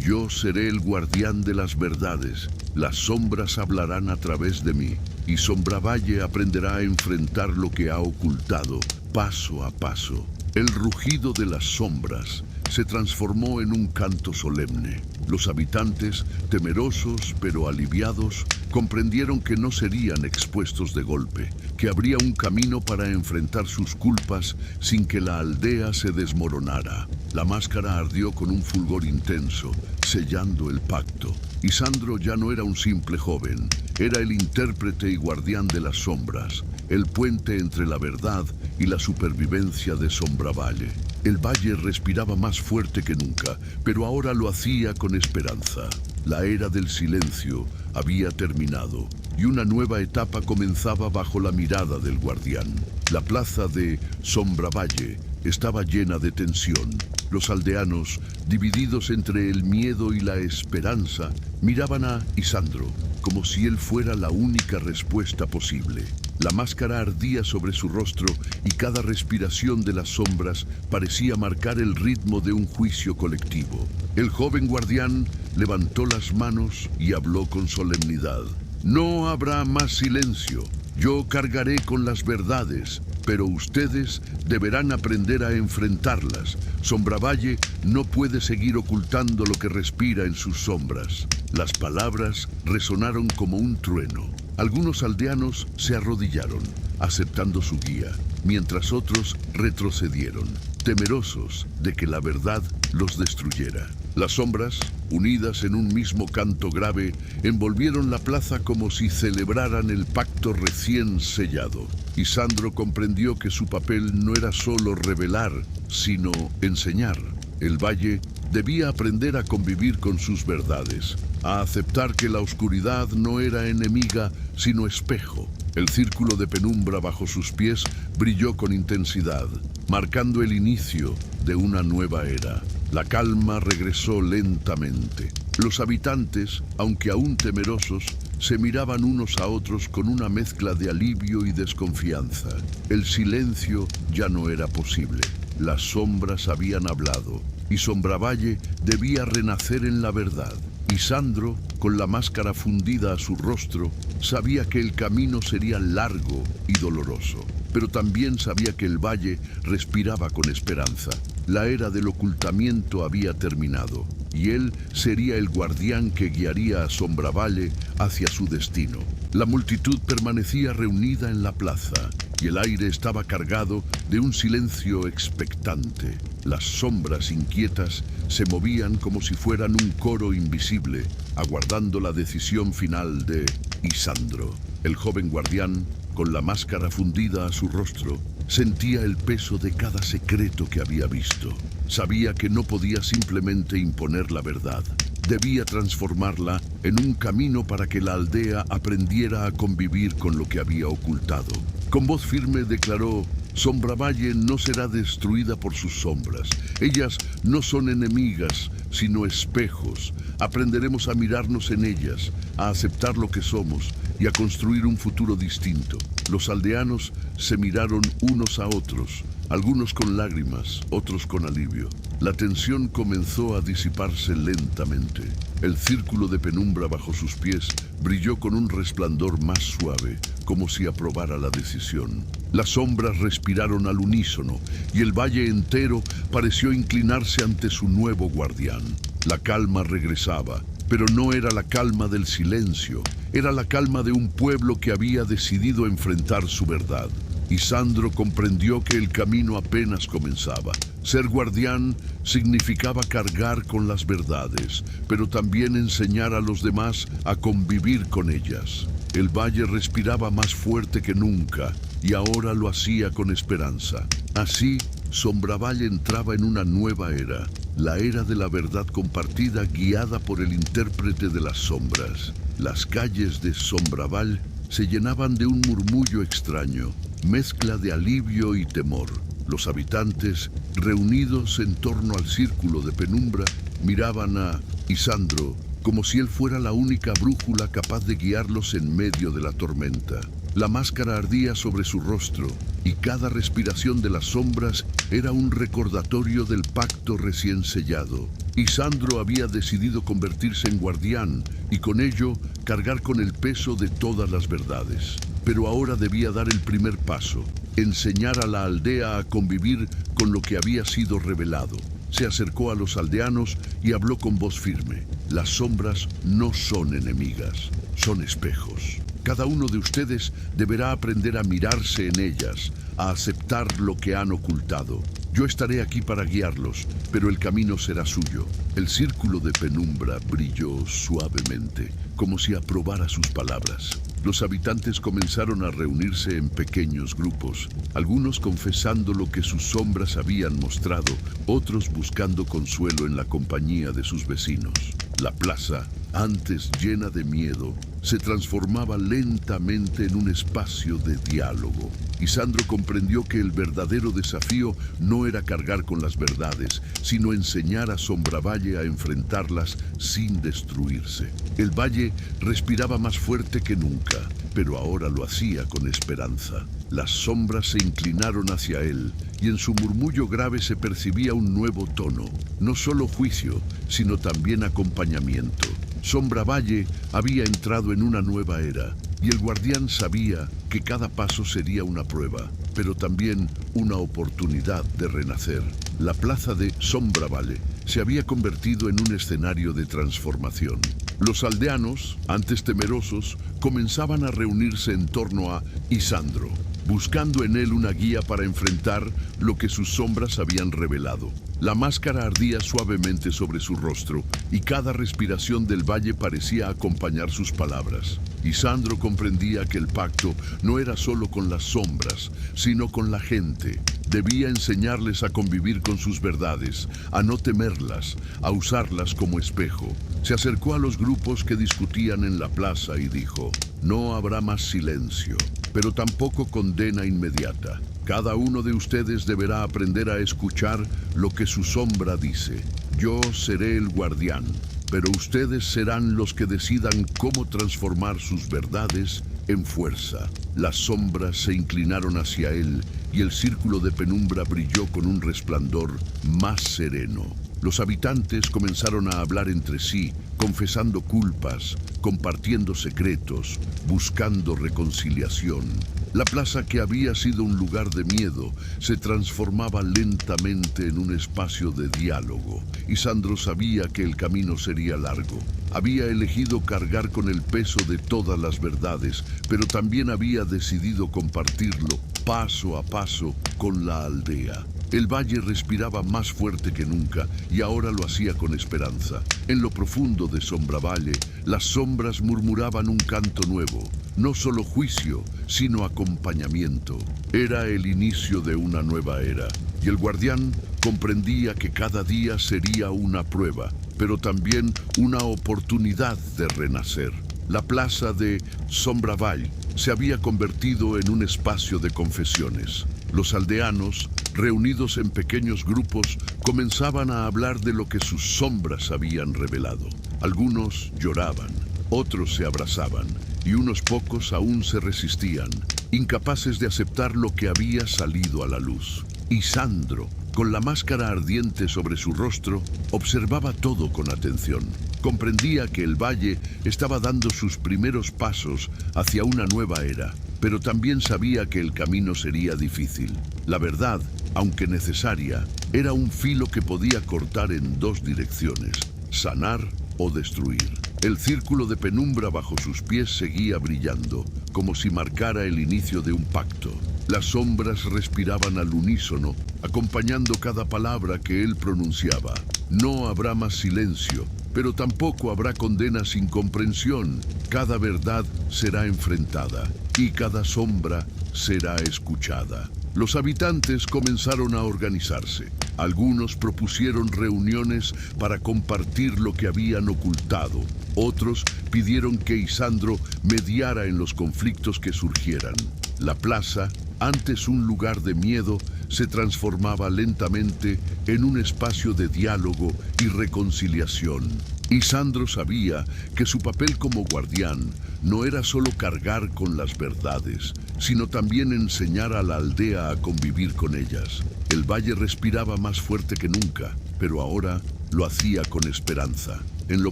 Yo seré el guardián de las verdades. Las sombras hablarán a través de mí, y Sombravalle aprenderá a enfrentar lo que ha ocultado, paso a paso. El rugido de las sombras se transformó en un canto solemne. Los habitantes, temerosos pero aliviados, comprendieron que no serían expuestos de golpe, que habría un camino para enfrentar sus culpas sin que la aldea se desmoronara. La máscara ardió con un fulgor intenso, sellando el pacto. Isandro ya no era un simple joven, era el intérprete y guardián de las sombras, el puente entre la verdad y la supervivencia de Sombravalle. El valle respiraba más fuerte que nunca, pero ahora lo hacía con esperanza. La era del silencio había terminado y una nueva etapa comenzaba bajo la mirada del guardián. La plaza de Sombravalle estaba llena de tensión. Los aldeanos, divididos entre el miedo y la esperanza, miraban a Isandro como si él fuera la única respuesta posible. La máscara ardía sobre su rostro y cada respiración de las sombras parecía marcar el ritmo de un juicio colectivo. El joven guardián levantó las manos y habló con solemnidad. No habrá más silencio. Yo cargaré con las verdades, pero ustedes deberán aprender a enfrentarlas. Sombravalle no puede seguir ocultando lo que respira en sus sombras. Las palabras resonaron como un trueno. Algunos aldeanos se arrodillaron, aceptando su guía, mientras otros retrocedieron, temerosos de que la verdad los destruyera. Las sombras, unidas en un mismo canto grave, envolvieron la plaza como si celebraran el pacto recién sellado. Isandro comprendió que su papel no era solo revelar, sino enseñar. El valle debía aprender a convivir con sus verdades, a aceptar que la oscuridad no era enemiga, sino espejo. El círculo de penumbra bajo sus pies brilló con intensidad, marcando el inicio de una nueva era. La calma regresó lentamente. Los habitantes, aunque aún temerosos, se miraban unos a otros con una mezcla de alivio y desconfianza. El silencio ya no era posible. Las sombras habían hablado, y Sombravalle debía renacer en la verdad. Isandro, con la máscara fundida a su rostro, sabía que el camino sería largo y doloroso, pero también sabía que el valle respiraba con esperanza. La era del ocultamiento había terminado, y él sería el guardián que guiaría a Sombravalle hacia su destino. La multitud permanecía reunida en la plaza, y el aire estaba cargado de un silencio expectante. Las sombras inquietas se movían como si fueran un coro invisible, aguardando la decisión final de Isandro. El joven guardián, con la máscara fundida a su rostro, sentía el peso de cada secreto que había visto. Sabía que no podía simplemente imponer la verdad. Debía transformarla en un camino para que la aldea aprendiera a convivir con lo que había ocultado. Con voz firme declaró: Sombravalle no será destruida por sus sombras. Ellas no son enemigas, sino espejos. Aprenderemos a mirarnos en ellas, a aceptar lo que somos y a construir un futuro distinto. Los aldeanos se miraron unos a otros, algunos con lágrimas, otros con alivio. La tensión comenzó a disiparse lentamente. El círculo de penumbra bajo sus pies brilló con un resplandor más suave, como si aprobara la decisión. Las sombras respiraron al unísono y el valle entero pareció inclinarse ante su nuevo guardián. La calma regresaba, pero no era la calma del silencio, era la calma de un pueblo que había decidido enfrentar su verdad. Y Sandro comprendió que el camino apenas comenzaba. Ser guardián significaba cargar con las verdades, pero también enseñar a los demás a convivir con ellas. El valle respiraba más fuerte que nunca y ahora lo hacía con esperanza. Así, Sombravalle entraba en una nueva era, la era de la verdad compartida guiada por el intérprete de las sombras. Las calles de Sombravalle se llenaban de un murmullo extraño, mezcla de alivio y temor. Los habitantes, reunidos en torno al círculo de penumbra, miraban a Isandro como si él fuera la única brújula capaz de guiarlos en medio de la tormenta. La máscara ardía sobre su rostro y cada respiración de las sombras era un recordatorio del pacto recién sellado. Isandro había decidido convertirse en guardián y con ello cargar con el peso de todas las verdades. Pero ahora debía dar el primer paso, enseñar a la aldea a convivir con lo que había sido revelado. Se acercó a los aldeanos y habló con voz firme. Las sombras no son enemigas, son espejos. Cada uno de ustedes deberá aprender a mirarse en ellas, a aceptar lo que han ocultado. Yo estaré aquí para guiarlos, pero el camino será suyo. El círculo de penumbra brilló suavemente, como si aprobara sus palabras. Los habitantes comenzaron a reunirse en pequeños grupos, algunos confesando lo que sus sombras habían mostrado, otros buscando consuelo en la compañía de sus vecinos. La plaza, antes llena de miedo, se transformaba lentamente en un espacio de diálogo. Y Sandro comprendió que el verdadero desafío no era cargar con las verdades, sino enseñar a Sombravalle a enfrentarlas sin destruirse. El valle respiraba más fuerte que nunca, pero ahora lo hacía con esperanza. Las sombras se inclinaron hacia él, y en su murmullo grave se percibía un nuevo tono, no solo juicio, sino también acompañamiento. Sombravalle había entrado en una nueva era, y el guardián sabía que cada paso sería una prueba, pero también una oportunidad de renacer. La plaza de Sombravalle se había convertido en un escenario de transformación. Los aldeanos, antes temerosos, comenzaban a reunirse en torno a Isandro, buscando en él una guía para enfrentar lo que sus sombras habían revelado. La máscara ardía suavemente sobre su rostro y cada respiración del valle parecía acompañar sus palabras. Isandro comprendía que el pacto no era solo con las sombras, sino con la gente. Debía enseñarles a convivir con sus verdades, a no temerlas, a usarlas como espejo. Se acercó a los grupos que discutían en la plaza y dijo: no habrá más silencio, pero tampoco condena inmediata. Cada uno de ustedes deberá aprender a escuchar lo que su sombra dice. Yo seré el guardián, pero ustedes serán los que decidan cómo transformar sus verdades en fuerza. Las sombras se inclinaron hacia él y el círculo de penumbra brilló con un resplandor más sereno. Los habitantes comenzaron a hablar entre sí, confesando culpas, compartiendo secretos, buscando reconciliación. La plaza, que había sido un lugar de miedo, se transformaba lentamente en un espacio de diálogo. Y Sandro sabía que el camino sería largo. Había elegido cargar con el peso de todas las verdades, pero también había decidido compartirlo paso a paso con la aldea. El valle respiraba más fuerte que nunca y ahora lo hacía con esperanza. En lo profundo de Sombravalle, las sombras murmuraban un canto nuevo. No solo juicio, sino acompañamiento. Era el inicio de una nueva era, y el guardián comprendía que cada día sería una prueba, pero también una oportunidad de renacer. La plaza de Sombravalle se había convertido en un espacio de confesiones. Los aldeanos, reunidos en pequeños grupos, comenzaban a hablar de lo que sus sombras habían revelado. Algunos lloraban, otros se abrazaban, y unos pocos aún se resistían, incapaces de aceptar lo que había salido a la luz. Y Sandro, con la máscara ardiente sobre su rostro, observaba todo con atención. Comprendía que el valle estaba dando sus primeros pasos hacia una nueva era, pero también sabía que el camino sería difícil. La verdad, aunque necesaria, era un filo que podía cortar en dos direcciones: sanar o destruir. El círculo de penumbra bajo sus pies seguía brillando, como si marcara el inicio de un pacto. Las sombras respiraban al unísono, acompañando cada palabra que él pronunciaba. No habrá más silencio, pero tampoco habrá condena sin comprensión. Cada verdad será enfrentada y cada sombra será escuchada. Los habitantes comenzaron a organizarse. Algunos propusieron reuniones para compartir lo que habían ocultado. Otros pidieron que Isandro mediara en los conflictos que surgieran. La plaza, antes un lugar de miedo, se transformaba lentamente en un espacio de diálogo y reconciliación. Isandro sabía que su papel como guardián no era solo cargar con las verdades, sino también enseñar a la aldea a convivir con ellas. El valle respiraba más fuerte que nunca, pero ahora lo hacía con esperanza. En lo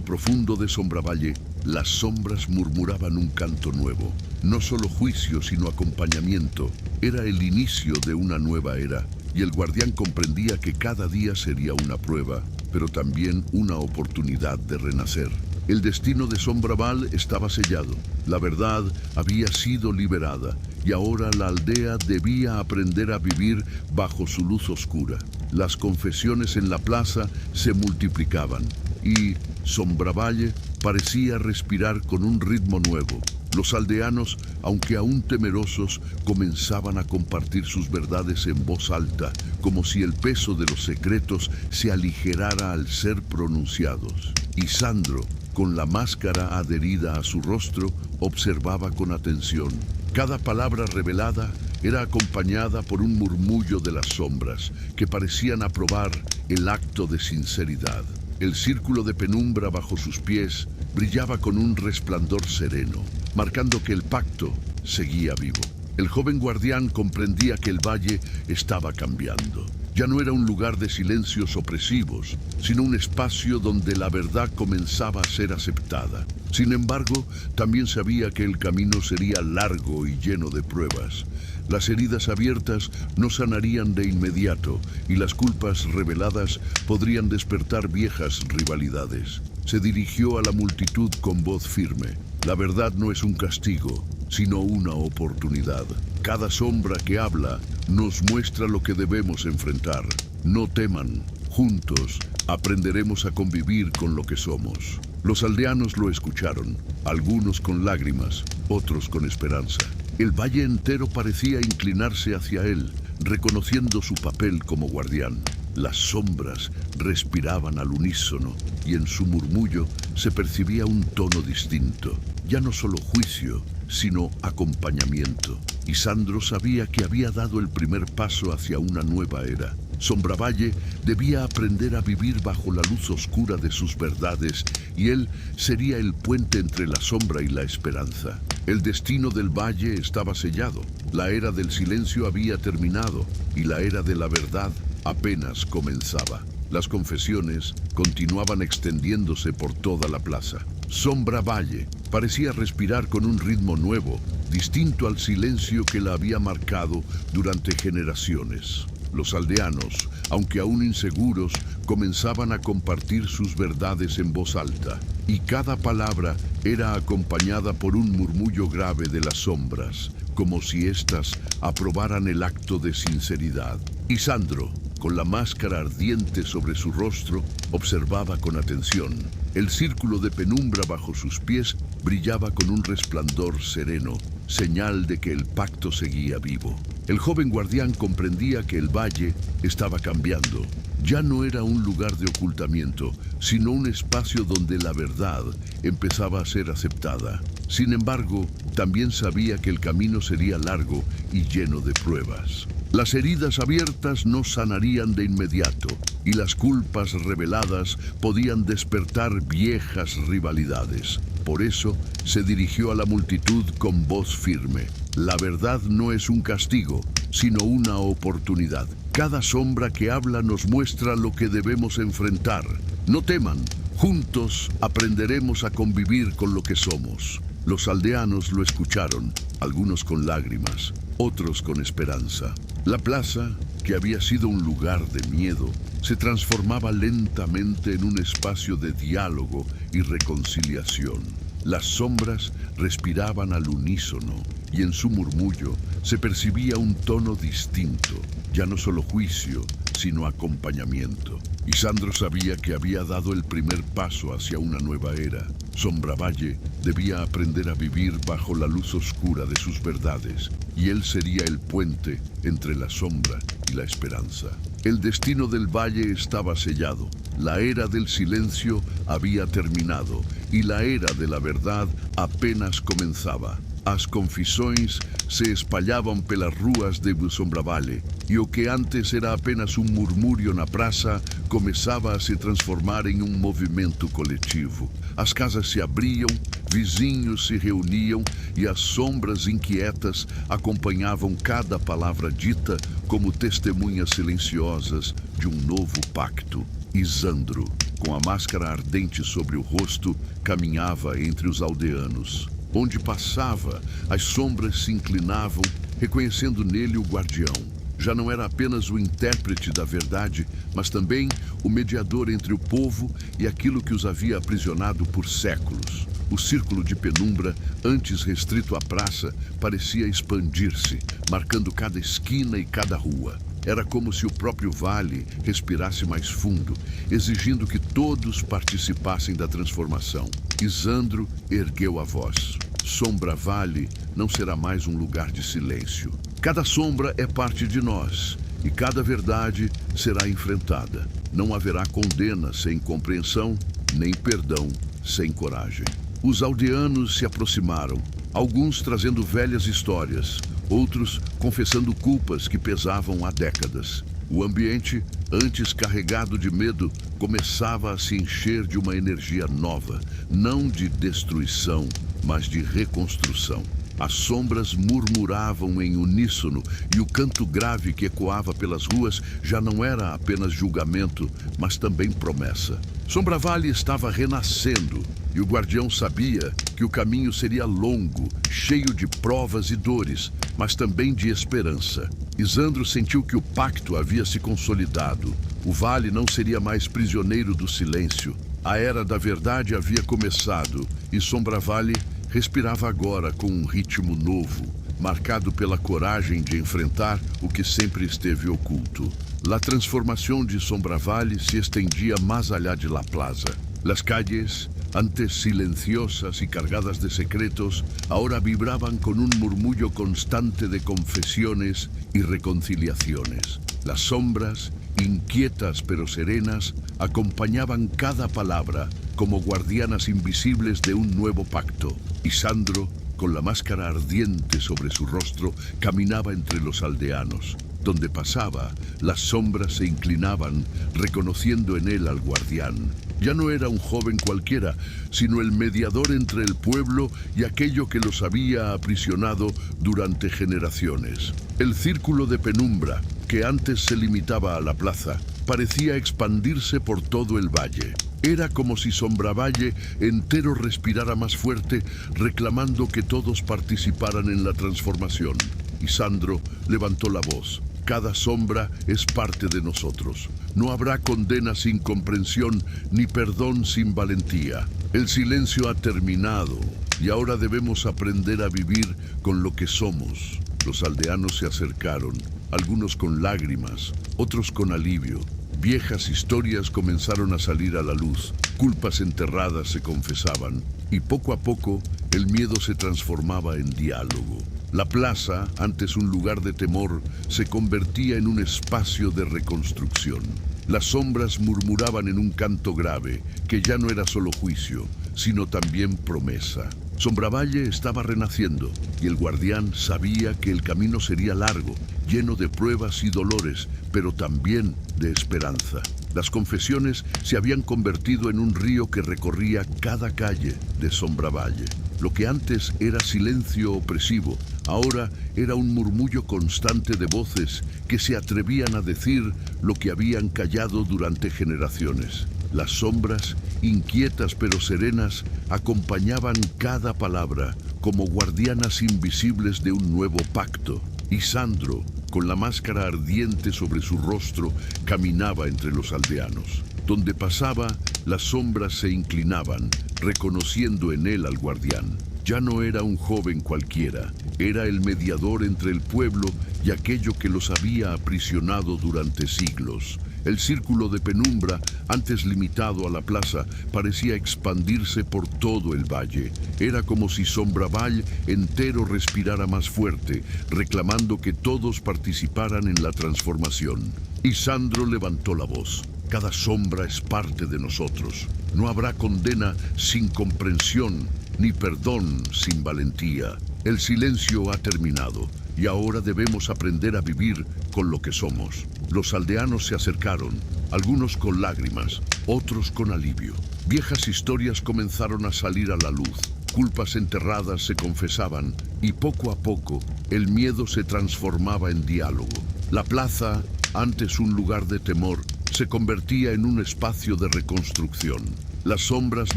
profundo de Sombravalle, las sombras murmuraban un canto nuevo. No solo juicio, sino acompañamiento. Era el inicio de una nueva era, y el guardián comprendía que cada día sería una prueba, pero también una oportunidad de renacer. El destino de Sombraval estaba sellado. La verdad había sido liberada, y ahora la aldea debía aprender a vivir bajo su luz oscura. Las confesiones en la plaza se multiplicaban, y Sombravalle parecía respirar con un ritmo nuevo. Los aldeanos, aunque aún temerosos, comenzaban a compartir sus verdades en voz alta, como si el peso de los secretos se aligerara al ser pronunciados. Y Sandro, con la máscara adherida a su rostro, observaba con atención. Cada palabra revelada era acompañada por un murmullo de las sombras, que parecían aprobar el acto de sinceridad. El círculo de penumbra bajo sus pies brillaba con un resplandor sereno, marcando que el pacto seguía vivo. El joven guardián comprendía que el valle estaba cambiando. Ya no era un lugar de silencios opresivos, sino un espacio donde la verdad comenzaba a ser aceptada. Sin embargo, también sabía que el camino sería largo y lleno de pruebas. Las heridas abiertas no sanarían de inmediato y las culpas reveladas podrían despertar viejas rivalidades. Se dirigió a la multitud con voz firme. La verdad no es un castigo, sino una oportunidad. Cada sombra que habla nos muestra lo que debemos enfrentar. No teman, juntos aprenderemos a convivir con lo que somos. Los aldeanos lo escucharon, algunos con lágrimas, otros con esperanza. El valle entero parecía inclinarse hacia él, reconociendo su papel como guardián. Las sombras respiraban al unísono y en su murmullo se percibía un tono distinto. Ya no solo juicio, sino acompañamiento. Y Sandro sabía que había dado el primer paso hacia una nueva era. Sombravalle debía aprender a vivir bajo la luz oscura de sus verdades y él sería el puente entre la sombra y la esperanza. El destino del valle estaba sellado. La era del silencio había terminado y la era de la verdad apenas comenzaba. Las confesiones continuaban extendiéndose por toda la plaza. Sombravalle parecía respirar con un ritmo nuevo, distinto al silencio que la había marcado durante generaciones. Los aldeanos, aunque aún inseguros, comenzaban a compartir sus verdades en voz alta, y cada palabra era acompañada por un murmullo grave de las sombras, como si éstas aprobaran el acto de sinceridad. Y Sandro, con la máscara ardiente sobre su rostro, observaba con atención. El círculo de penumbra bajo sus pies brillaba con un resplandor sereno, señal de que el pacto seguía vivo. El joven guardián comprendía que el valle estaba cambiando. Ya no era un lugar de ocultamiento, sino un espacio donde la verdad empezaba a ser aceptada. Sin embargo, también sabía que el camino sería largo y lleno de pruebas. Las heridas abiertas no sanarían de inmediato, y las culpas reveladas podían despertar viejas rivalidades. Por eso se dirigió a la multitud con voz firme. La verdad no es un castigo, sino una oportunidad. Cada sombra que habla nos muestra lo que debemos enfrentar. No teman, juntos aprenderemos a convivir con lo que somos. Los aldeanos lo escucharon, algunos con lágrimas, otros con esperanza. La plaza, que había sido un lugar de miedo, se transformaba lentamente en un espacio de diálogo y reconciliación. Las sombras respiraban al unísono y en su murmullo se percibía un tono distinto, ya no solo juicio, sino acompañamiento. Y Sandro sabía que había dado el primer paso hacia una nueva era. Sombravalle debía aprender a vivir bajo la luz oscura de sus verdades, y él sería el puente entre la sombra y la esperanza. El destino del valle estaba sellado, la era del silencio había terminado, y la era de la verdad apenas comenzaba. As confissões se espalhavam pelas ruas de Sombravalle, e o que antes era apenas um murmúrio na praça começava a se transformar em um movimento coletivo. As casas se abriam, vizinhos se reuniam e as sombras inquietas acompanhavam cada palavra dita como testemunhas silenciosas de um novo pacto. Isandro, com a máscara ardente sobre o rosto, caminhava entre os aldeanos. Onde passava, as sombras se inclinavam, reconhecendo nele o guardião. Já não era apenas o intérprete da verdade, mas também o mediador entre o povo e aquilo que os havia aprisionado por séculos. O círculo de penumbra, antes restrito à praça, parecia expandir-se, marcando cada esquina e cada rua. Era como se o próprio vale respirasse mais fundo, exigindo que todos participassem da transformação. Isandro ergueu a voz. Sombravalle não será mais um lugar de silêncio. Cada sombra é parte de nós, e cada verdade será enfrentada. Não haverá condena sem compreensão, nem perdão sem coragem. Os aldeanos se aproximaram, alguns trazendo velhas histórias, outros confessando culpas que pesavam há décadas. O ambiente, antes carregado de medo, começava a se encher de uma energia nova, não de destruição, mas de reconstrução. As sombras murmuravam em uníssono e o canto grave que ecoava pelas ruas já não era apenas julgamento, mas também promessa. Sombravalle estava renascendo e o guardião sabia que o caminho seria longo, cheio de provas e dores, mas também de esperança. Isandro sentiu que o pacto havia se consolidado. O vale não seria mais prisioneiro do silêncio. A era da verdade havia começado e Sombravalle respirava agora com um ritmo novo, marcado pela coragem de enfrentar o que sempre esteve oculto. La transformación de Sombravalle se extendía más allá de la plaza. Las calles, antes silenciosas y cargadas de secretos, ahora vibraban con un murmullo constante de confesiones y reconciliaciones. Las sombras, inquietas pero serenas, acompañaban cada palabra como guardianas invisibles de un nuevo pacto. Y Sandro, con la máscara ardiente sobre su rostro, caminaba entre los aldeanos. Donde pasaba, las sombras se inclinaban, reconociendo en él al guardián. Ya no era un joven cualquiera, sino el mediador entre el pueblo y aquello que los había aprisionado durante generaciones. El círculo de penumbra, que antes se limitaba a la plaza, parecía expandirse por todo el valle. Era como si Sombravalle entero respirara más fuerte, reclamando que todos participaran en la transformación. Y Sandro levantó la voz. Cada sombra es parte de nosotros. No habrá condena sin comprensión, ni perdón sin valentía. El silencio ha terminado y ahora debemos aprender a vivir con lo que somos. Los aldeanos se acercaron, algunos con lágrimas, otros con alivio. Viejas historias comenzaron a salir a la luz, culpas enterradas se confesaban, y poco a poco el miedo se transformaba en diálogo. La plaza, antes un lugar de temor, se convertía en un espacio de reconstrucción. Las sombras murmuraban en un canto grave, que ya no era solo juicio, sino también promesa. Sombravalle estaba renaciendo, y el guardián sabía que el camino sería largo, lleno de pruebas y dolores, pero también de esperanza. Las confesiones se habían convertido en un río que recorría cada calle de Sombravalle. Lo que antes era silencio opresivo, ahora era un murmullo constante de voces que se atrevían a decir lo que habían callado durante generaciones. Las sombras, inquietas pero serenas, acompañaban cada palabra como guardianas invisibles de un nuevo pacto. Y Sandro, con la máscara ardiente sobre su rostro, caminaba entre los aldeanos. Donde pasaba, las sombras se inclinaban, reconociendo en él al guardián. Ya no era un joven cualquiera, era el mediador entre el pueblo y aquello que los había aprisionado durante siglos. El círculo de penumbra, antes limitado a la plaza, parecía expandirse por todo el valle. Era como si Sombravalle entero respirara más fuerte, reclamando que todos participaran en la transformación. Y Sandro levantó la voz. Cada sombra es parte de nosotros. No habrá condena sin comprensión, ni perdón sin valentía. El silencio ha terminado y ahora debemos aprender a vivir con lo que somos. Los aldeanos se acercaron, algunos con lágrimas, otros con alivio. Viejas historias comenzaron a salir a la luz. Culpas enterradas se confesaban y poco a poco el miedo se transformaba en diálogo. La plaza, antes un lugar de temor, se convertía en un espacio de reconstrucción. Las sombras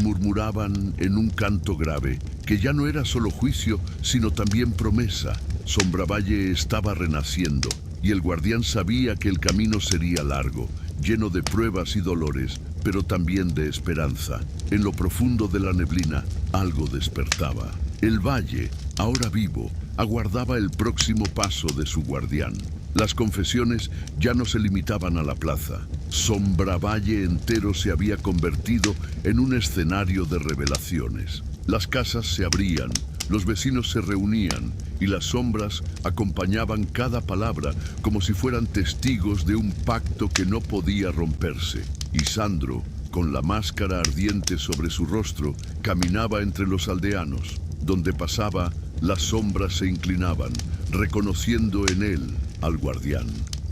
murmuraban en un canto grave, que ya no era solo juicio, sino también promesa. Sombravalle estaba renaciendo, y el guardián sabía que el camino sería largo, lleno de pruebas y dolores, pero también de esperanza. En lo profundo de la neblina, algo despertaba. El valle, ahora vivo, aguardaba el próximo paso de su guardián. Las confesiones ya no se limitaban a la plaza. Sombravalle entero se había convertido en un escenario de revelaciones. Las casas se abrían, los vecinos se reunían y las sombras acompañaban cada palabra como si fueran testigos de un pacto que no podía romperse. Y Sandro, con la máscara ardiente sobre su rostro, caminaba entre los aldeanos. Donde pasaba, las sombras se inclinaban, reconociendo en él al guardián.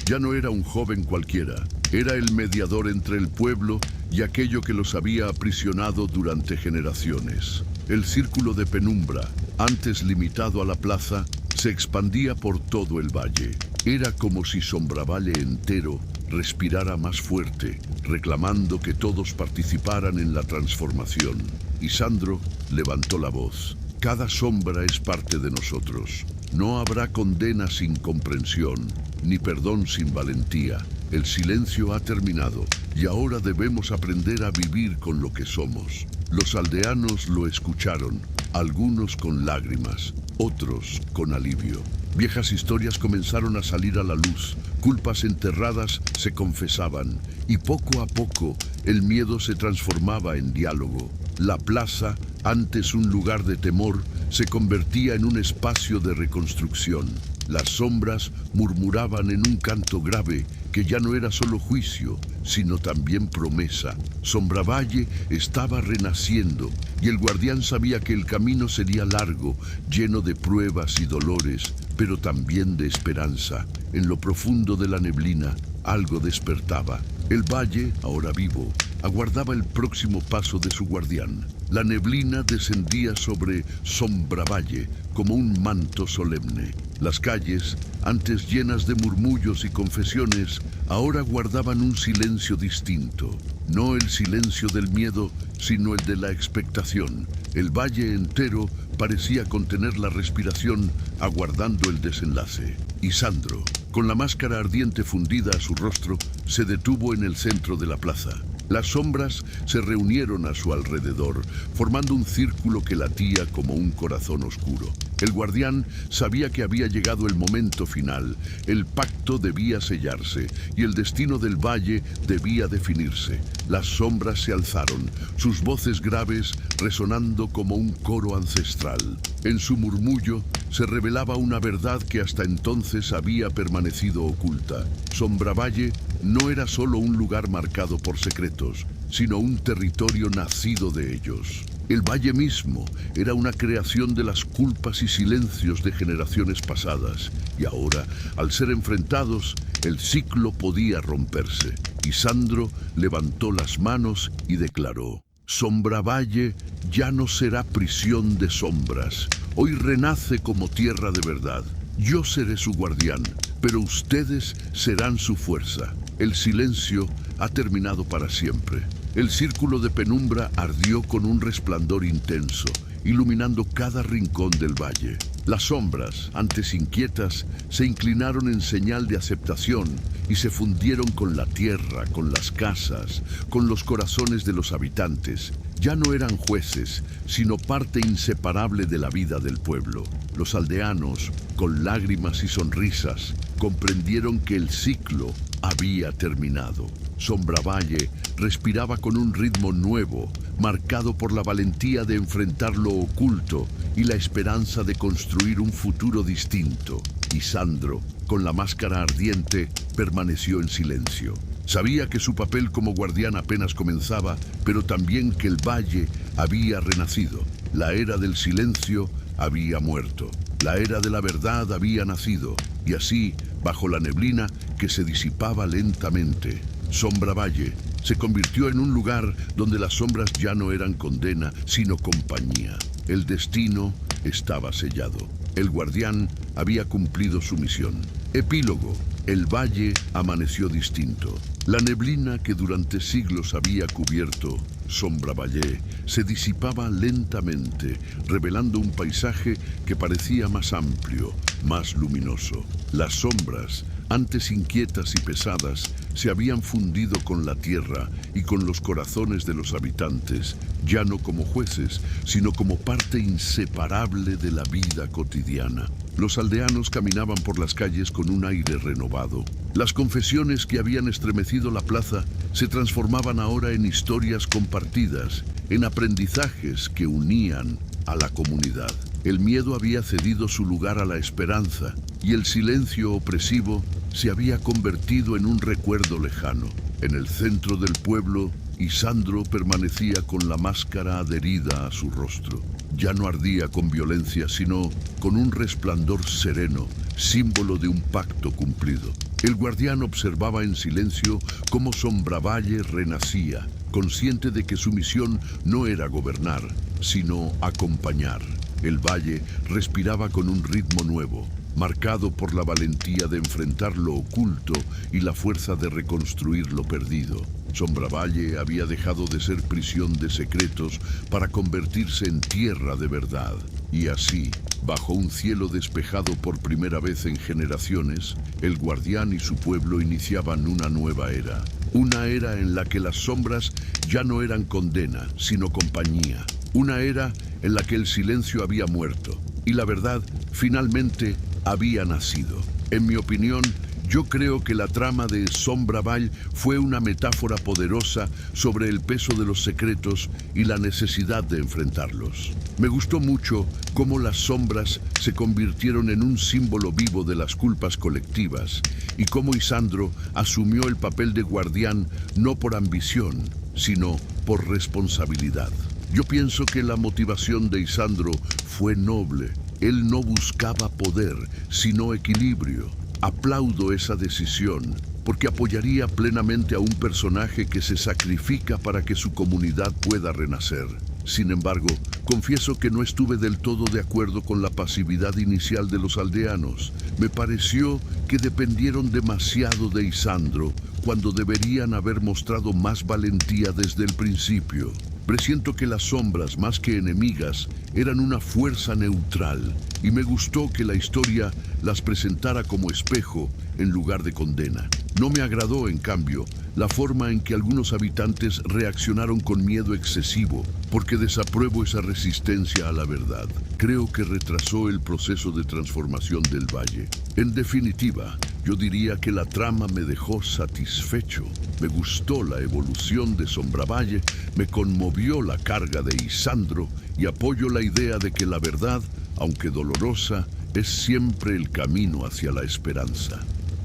Ya no era un joven cualquiera, era el mediador entre el pueblo y aquello que los había aprisionado durante generaciones. El círculo de penumbra, antes limitado a la plaza, se expandía por todo el valle. Era como si Sombravalle entero respirara más fuerte, reclamando que todos participaran en la transformación. Y Sandro levantó la voz. Cada sombra es parte de nosotros. No habrá condena sin comprensión, ni perdón sin valentía. El silencio ha terminado y ahora debemos aprender a vivir con lo que somos. Los aldeanos lo escucharon, algunos con lágrimas, otros con alivio. Viejas historias comenzaron a salir a la luz, culpas enterradas se confesaban y poco a poco el miedo se transformaba en diálogo. La plaza, antes un lugar de temor, se convertía en un espacio de reconstrucción. Las sombras murmuraban en un canto grave que ya no era solo juicio, sino también promesa. Sombravalle estaba renaciendo y el guardián sabía que el camino sería largo, lleno de pruebas y dolores, pero también de esperanza. En lo profundo de la neblina, algo despertaba. El valle, ahora vivo, aguardaba el próximo paso de su guardián. La neblina descendía sobre Sombravalle como un manto solemne. Las calles, antes llenas de murmullos y confesiones, ahora guardaban un silencio distinto. No el silencio del miedo, sino el de la expectación. El valle entero parecía contener la respiración, aguardando el desenlace. Y Sandro, con la máscara ardiente fundida a su rostro, se detuvo en el centro de la plaza. Las sombras se reunieron a su alrededor, formando un círculo que latía como un corazón oscuro. El guardián sabía que había llegado el momento final, el pacto debía sellarse y el destino del valle debía definirse. Las sombras se alzaron, sus voces graves resonando como un coro ancestral. En su murmullo se revelaba una verdad que hasta entonces había permanecido oculta. Sombravalle no era solo un lugar marcado por secretos, sino un territorio nacido de ellos. El valle mismo era una creación de las culpas y silencios de generaciones pasadas, y ahora, al ser enfrentados, el ciclo podía romperse. Isandro levantó las manos y declaró: Sombravalle ya no será prisión de sombras. Hoy renace como tierra de verdad. Yo seré su guardián, pero ustedes serán su fuerza. El silencio ha terminado para siempre. El círculo de penumbra ardió con un resplandor intenso, iluminando cada rincón del valle. Las sombras, antes inquietas, se inclinaron en señal de aceptación y se fundieron con la tierra, con las casas, con los corazones de los habitantes. Ya no eran jueces, sino parte inseparable de la vida del pueblo. Los aldeanos, con lágrimas y sonrisas, comprendieron que el ciclo había terminado. Sombravalle respiraba con un ritmo nuevo, marcado por la valentía de enfrentar lo oculto y la esperanza de construir un futuro distinto. Isandro, con la máscara ardiente, permaneció en silencio. Sabía que su papel como guardián apenas comenzaba, pero también que el valle había renacido. La era del silencio había muerto. La era de la verdad había nacido. Y así, bajo la neblina que se disipaba lentamente, Sombravalle se convirtió en un lugar donde las sombras ya no eran condena, sino compañía. El destino estaba sellado. El guardián había cumplido su misión. Epílogo. El valle amaneció distinto. La neblina que durante siglos había cubierto Sombravalle se disipaba lentamente, revelando un paisaje que parecía más amplio, más luminoso. Las sombras, antes inquietas y pesadas, se habían fundido con la tierra y con los corazones de los habitantes, ya no como jueces, sino como parte inseparable de la vida cotidiana. Los aldeanos caminaban por las calles con un aire renovado. Las confesiones que habían estremecido la plaza se transformaban ahora en historias compartidas, en aprendizajes que unían a la comunidad. El miedo había cedido su lugar a la esperanza y el silencio opresivo se había convertido en un recuerdo lejano. En el centro del pueblo, Isandro permanecía con la máscara adherida a su rostro. Ya no ardía con violencia, sino con un resplandor sereno, símbolo de un pacto cumplido. El guardián observaba en silencio cómo Sombravalle renacía, consciente de que su misión no era gobernar, sino acompañar. El valle respiraba con un ritmo nuevo, marcado por la valentía de enfrentar lo oculto y la fuerza de reconstruir lo perdido. Sombravalle había dejado de ser prisión de secretos para convertirse en tierra de verdad. Y así, bajo un cielo despejado por primera vez en generaciones, el guardián y su pueblo iniciaban una nueva era. Una era en la que las sombras ya no eran condena, sino compañía. Una era en la que el silencio había muerto y la verdad finalmente había nacido. En mi opinión, yo creo que la trama de Sombravalle fue una metáfora poderosa sobre el peso de los secretos y la necesidad de enfrentarlos. Me gustó mucho cómo las sombras se convirtieron en un símbolo vivo de las culpas colectivas y cómo Isandro asumió el papel de guardián no por ambición, sino por responsabilidad. Yo pienso que la motivación de Isandro fue noble. Él no buscaba poder, sino equilibrio. Aplaudo esa decisión, porque apoyaría plenamente a un personaje que se sacrifica para que su comunidad pueda renacer. Sin embargo, confieso que no estuve del todo de acuerdo con la pasividad inicial de los aldeanos. Me pareció que dependieron demasiado de Isandro, cuando deberían haber mostrado más valentía desde el principio. Presiento que las sombras, más que enemigas, eran una fuerza neutral, y me gustó que la historia las presentara como espejo en lugar de condena. No me agradó, en cambio, la forma en que algunos habitantes reaccionaron con miedo excesivo, porque desapruebo esa resistencia a la verdad. Creo que retrasó el proceso de transformación del valle. En definitiva, yo diría que la trama me dejó satisfecho. Me gustó la evolución de Sombravalle, me conmovió la carga de Isandro y apoyo la idea de que la verdad, aunque dolorosa, es siempre el camino hacia la esperanza.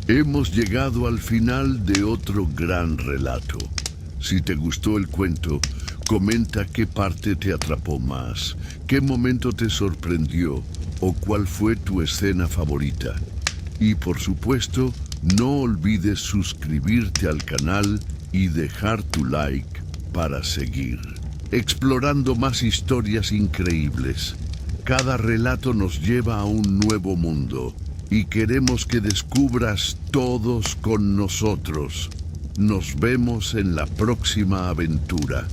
Hemos llegado al final de otro gran relato. Si te gustó el cuento, comenta qué parte te atrapó más, qué momento te sorprendió o cuál fue tu escena favorita. Y por supuesto, No olvides suscribirte al canal y dejar tu like para seguir explorando más historias increíbles. Cada relato nos lleva a un nuevo mundo y queremos que descubras todos con nosotros. Nos vemos en la próxima aventura.